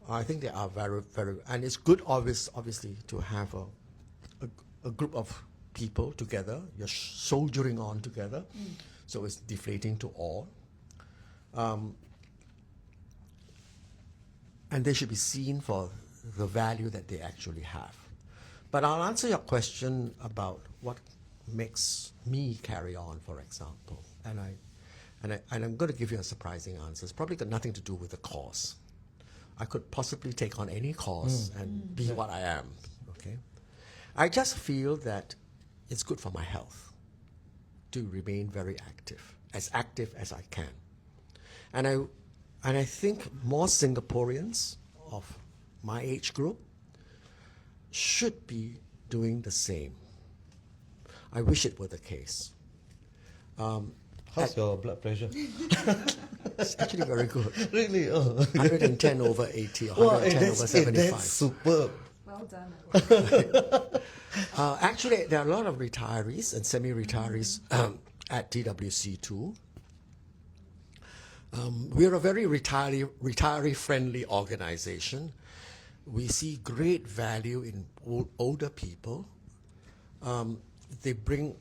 I think they are very, very, and it's good obviously to have a group of people together. You're soldiering on together. So it's deflating to all. And they should be seen for the value that they actually have. But I'll answer your question about what makes me carry on, for example. And I'm going to give you a surprising answer. It's probably got nothing to do with the cause. I could possibly take on any cause and be what I am. Okay, I just feel that it's good for my health to remain very active as I can. And I think more Singaporeans of my age group should be doing the same. I wish it were the case. How's your blood pressure? It's actually very good. Really? 110 over 80 or 110 over 75. That's superb. Well done. Actually, there are a lot of retirees and semi-retirees at TWC too. We're a very retiree-friendly organization. We see great value in older people. They bring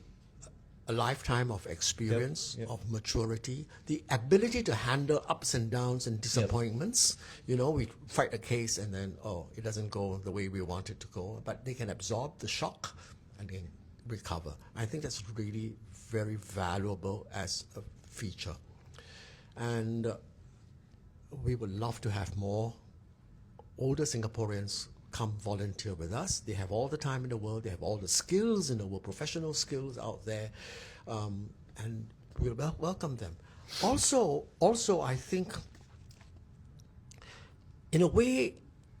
a lifetime of experience, Yep. of maturity, the ability to handle ups and downs and disappointments. You know, we fight a case and then, oh, it doesn't go the way we want it to go, but they can absorb the shock and then recover. I think that's really very valuable as a feature. And we would love to have more older Singaporeans come volunteer with us. They have all the time in the world. They have all the skills in the world, professional skills out there, and we'll welcome them. Also, I think, in a way,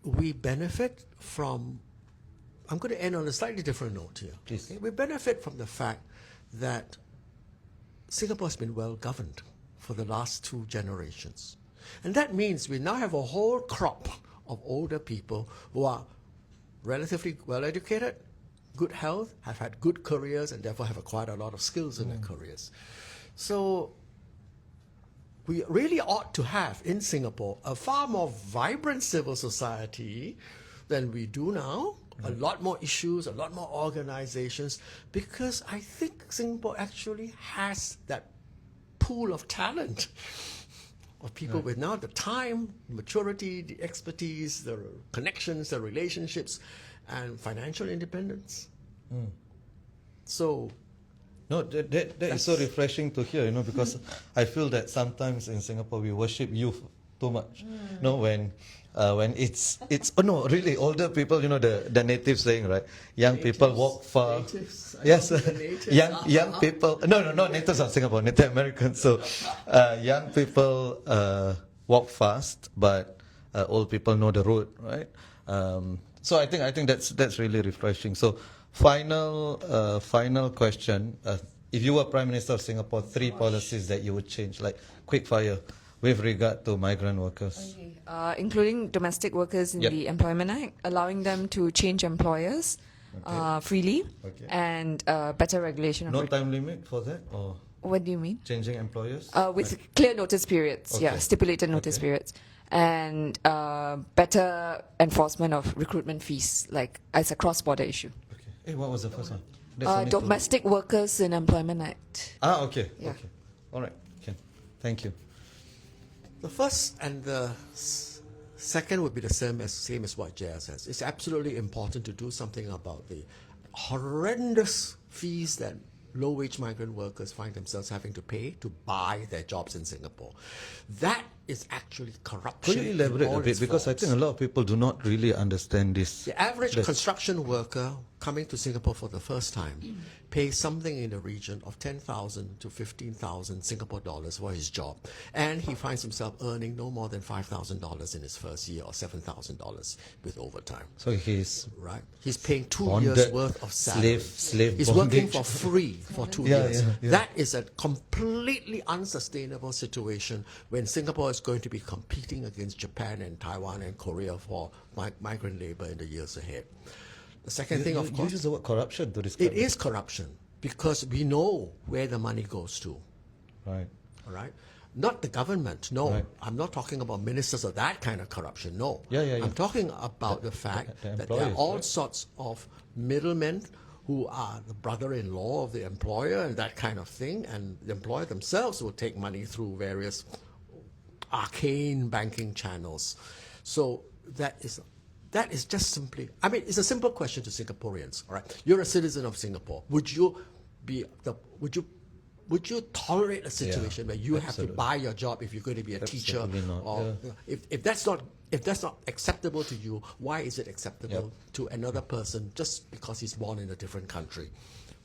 we benefit from. I'm going to end on a slightly different note here. Please. Okay? We benefit from the fact that Singapore has been well governed for the last 2 generations. And that means we now have a whole crop of older people who are relatively well educated, good health, have had good careers, and therefore have acquired a lot of skills in their careers. So we really ought to have in Singapore a far more vibrant civil society than we do now. A lot more issues, a lot more organizations, because I think Singapore actually has that pool of talent of people with now the time, maturity, the expertise, the connections, the relationships, and financial independence. So, No, that is so refreshing to hear, because I feel that sometimes in Singapore we worship youth too much. No, when it's no, really older people, the native saying, right? Young people walk far. Natives, Yes, natives. young people. No, not natives of Singapore, native Americans. So, young people walk fast, but old people know the road, right? So I think that's really refreshing. So, final question: if you were Prime Minister of Singapore, 3 policies that you would change, like quick fire, with regard to migrant workers. Including domestic workers in Yep. the Employment Act, allowing them to change employers freely, Okay. and better regulation of No time limit for that, or What do you mean? changing employers? With clear notice periods, Okay. stipulated notice Okay. periods, and better enforcement of recruitment fees, like it's a cross-border issue. Okay. Hey, what was the first one? That's only two. Domestic workers in Employment Act. Okay. Yeah. Okay. All right. Okay. Thank you. the first and the second would be the same as what Jaya says. It's absolutely important to do something about the horrendous fees that low-wage migrant workers find themselves having to pay to buy their jobs in Singapore. That is actually corruption. Could you in elaborate all a bit? its Because I forms. think a lot of people do not really understand this. The average That's- construction worker coming to Singapore for the first time pays something in the region of 10,000 to 15,000 Singapore dollars for his job. And he finds himself earning no more than $5,000 in his first year or $7,000 with overtime. So he's Right? He's paying 2 Bonded, years worth of salary. slave He's working bondage. for free for 2 Yeah, years. yeah, yeah. That is a completely unsustainable situation when Singapore is going to be competing against Japan and Taiwan and Korea for migrant labor in the years ahead. The second thing, of you course, use the word corruption to describe it is corruption because we know where the money goes to. Right. All right? Not the government, no. Right. I'm not talking about ministers of that kind of corruption, no. Yeah. I'm talking about the fact the that there are employees, all right? sorts of middlemen who are the brother-in-law of the employer and that kind of thing, and the employer themselves will take money through various arcane banking channels. So that is just simply, I mean, it's a simple question to Singaporeans, all right? You're a citizen of Singapore. Would you tolerate a situation where you have to absolutely. buy your job if you're going to be a teacher? Absolutely not, Or if that's not acceptable to you, why is it acceptable to another person just because he's born in a different country?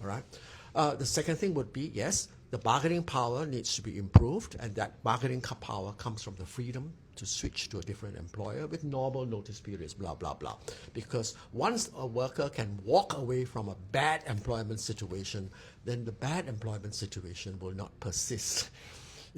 All right. The second thing would be, yes, the bargaining power needs to be improved, and that bargaining power comes from the freedom to switch to a different employer with normal notice periods, blah, blah, blah. Because once a worker can walk away from a bad employment situation, then the bad employment situation will not persist.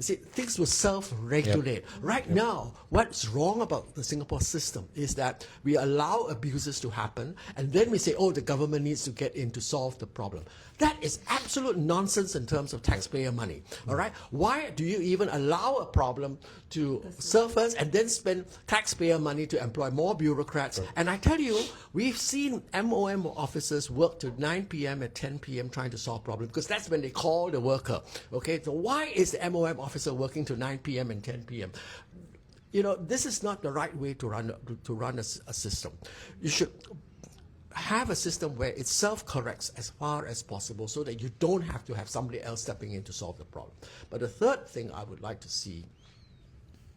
You see, things will self-regulate. Right now, what's wrong about the Singapore system is that we allow abuses to happen, and then we say, oh, the government needs to get in to solve the problem. That is absolute nonsense in terms of taxpayer money. All right? Why do you even allow a problem to surface and then spend taxpayer money to employ more bureaucrats? And I tell you, we've seen MOM officers work till 9 p.m. at 10 p.m. trying to solve problems, because that's when they call the worker. Okay, so why is the MOM officer working till 9 p.m. and 10 p.m.? You know, this is not the right way to run a system. You should have a system where it self-corrects as far as possible, so that you don't have to have somebody else stepping in to solve the problem. But the third thing I would like to see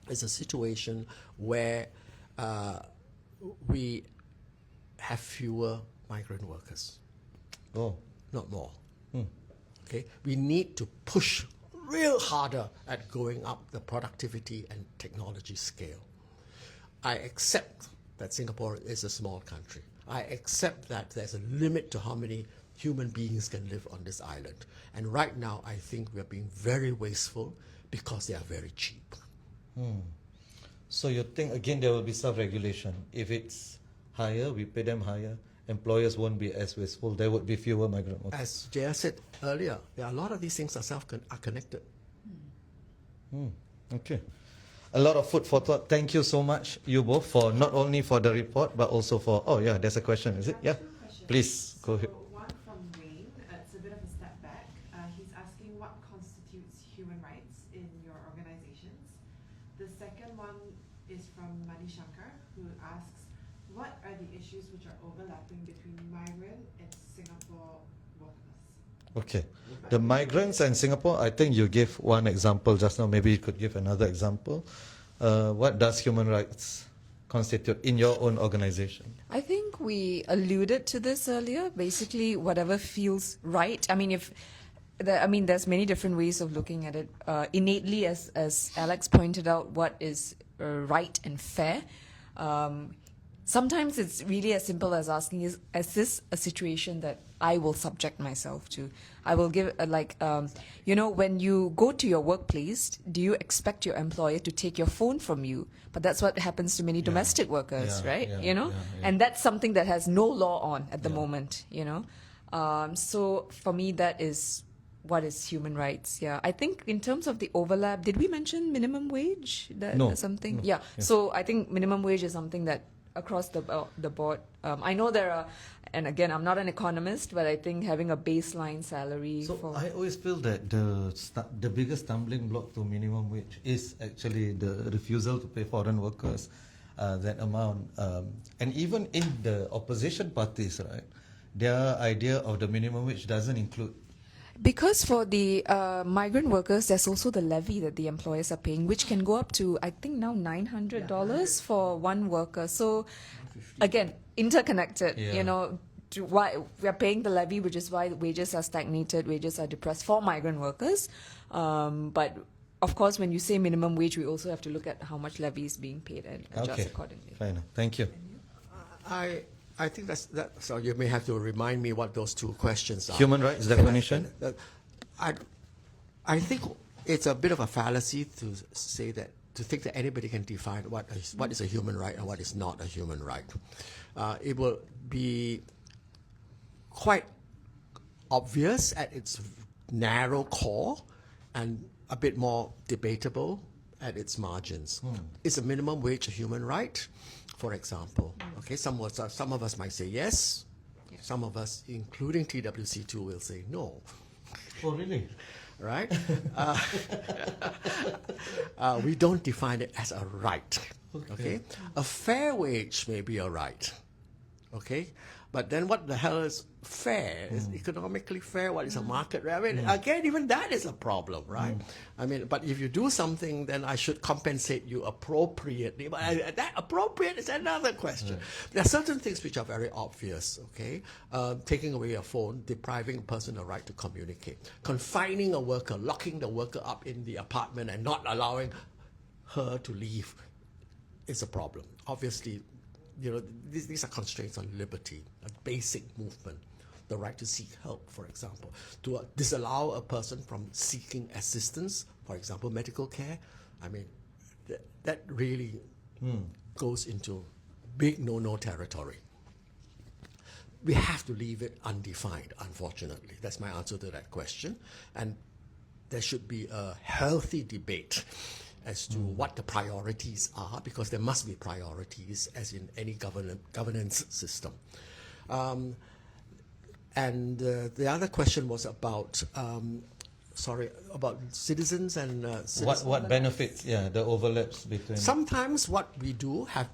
is a situation where we have fewer migrant workers, not more. Okay, we need to push real harder at going up the productivity and technology scale. I accept that Singapore is a small country. I accept that there's a limit to how many human beings can live on this island. And right now, I think we're being very wasteful because they are very cheap. So you think, again, there will be self-regulation. If it's higher, we pay them higher, employers won't be as wasteful, there would be fewer migrant workers. As Jaya said earlier, there are a lot of these things are connected. Okay. A lot of food for thought. Thank you so much, you both, for not only for the report, but also for, oh yeah, there's a question, is it? Yeah, please, go ahead. So one from Wayne, it's a bit of a step back. He's asking what constitutes human rights in your organizations. The second one is from Mani Shankar, who asks, what are the issues which are overlapping between migrant and Singapore workers? Okay. The migrants and Singapore, I think you gave one example just now. Maybe you could give another example. What does human rights constitute in your own organization? I think we alluded to this earlier. Basically, whatever feels right. I mean, there's many different ways of looking at it. Innately, as Alex pointed out, what is right and fair. Sometimes it's really as simple as asking, is this a situation that I will subject myself to? I will give, when you go to your workplace, do you expect your employer to take your phone from you? But that's what happens to many domestic workers, right? And that's something that has no law on at the moment, So for me, that is what is human rights. Yeah, I think in terms of the overlap, did we mention minimum wage? No. Something? No. Yeah. So I think minimum wage is something that across the board. I know there are, and again, I'm not an economist, but I think having a baseline salary. So I always feel that the biggest stumbling block to minimum wage is actually the refusal to pay foreign workers that amount. And even in the opposition parties, right, their idea of the minimum wage doesn't include. Because for the migrant workers, there's also the levy that the employers are paying, which can go up to, I think now $900 for one worker. So again, interconnected, to why we are paying the levy, which is why wages are stagnated, wages are depressed for migrant workers. But of course, when you say minimum wage, we also have to look at how much levy is being paid and adjust accordingly. Fair enough. Thank you. I think that's that. So you may have to remind me what those two questions are. Human rights definition? I think it's a bit of a fallacy to say that, to think that anybody can define what is a human right and what is not a human right. It will be quite obvious at its narrow core and a bit more debatable at its margins. Is a minimum wage a human right, for example? Okay, some of us might say yes. Some of us, including TWC2, will say no. Oh, really? Right? We don't define it as a right. Okay? A fair wage may be a right. Okay? But then what the hell is fair? Is economically fair? What is a market rate? I mean, again, even that is a problem, right? I mean, but if you do something, then I should compensate you appropriately. But that appropriate is another question. There are certain things which are very obvious, okay? Taking away a phone, depriving a person the right to communicate, confining a worker, locking the worker up in the apartment and not allowing her to leave is a problem. Obviously, these are constraints on liberty, a basic movement. the right to seek help, for example, to disallow a person from seeking assistance, for example, medical care. I mean, that really goes into big no-no territory. We have to leave it undefined, unfortunately. That's my answer to that question. And there should be a healthy debate as to what the priorities are, because there must be priorities, as in any governance system. And the other question was about, about citizens and citizens. What benefits? Yeah, the overlaps between. Sometimes what we do have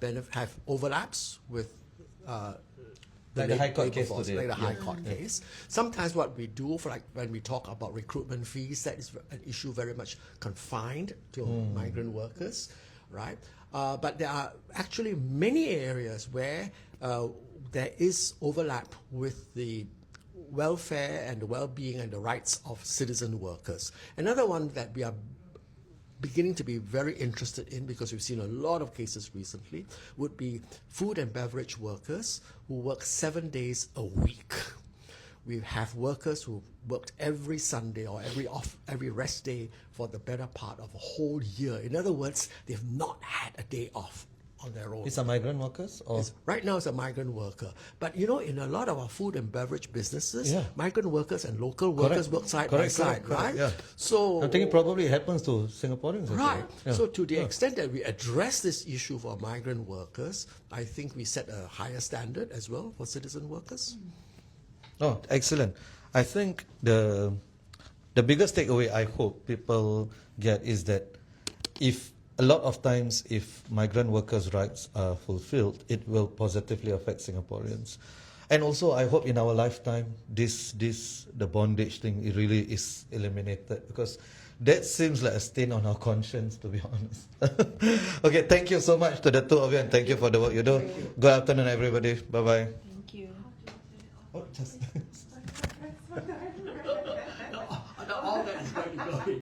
overlaps with Like the High Court labor case force, today. like the High Court case. Sometimes what we do, for like when we talk about recruitment fees, that is an issue very much confined to migrant workers, right? But there are actually many areas where there is overlap with the welfare and the well-being and the rights of citizen workers. Another one that we are beginning to be very interested in, because we've seen a lot of cases recently, would be food and beverage workers who work 7 days a week. We have workers who worked every Sunday or every rest day for the better part of a whole year. In other words, they've not had a day off on their own. These are migrant workers? Or? Right now it's a migrant worker. But you know, in a lot of our food and beverage businesses, Yeah. migrant workers and local workers work side by side, right? Yeah. So I think it probably happens to Singaporeans as well. right. Yeah. So to the extent that we address this issue for migrant workers, I think we set a higher standard as well for citizen workers. Oh, excellent. I think the biggest takeaway I hope people get is that if a lot of times if migrant workers' rights are fulfilled, it will positively affect Singaporeans. And also I hope in our lifetime the bondage thing, it really is eliminated, because that seems like a stain on our conscience, to be honest. Okay, thank you so much to the two of you, and thank you for the work you do. Good afternoon, everybody. Bye-bye. Thank you. Oh, just All that is going to go in.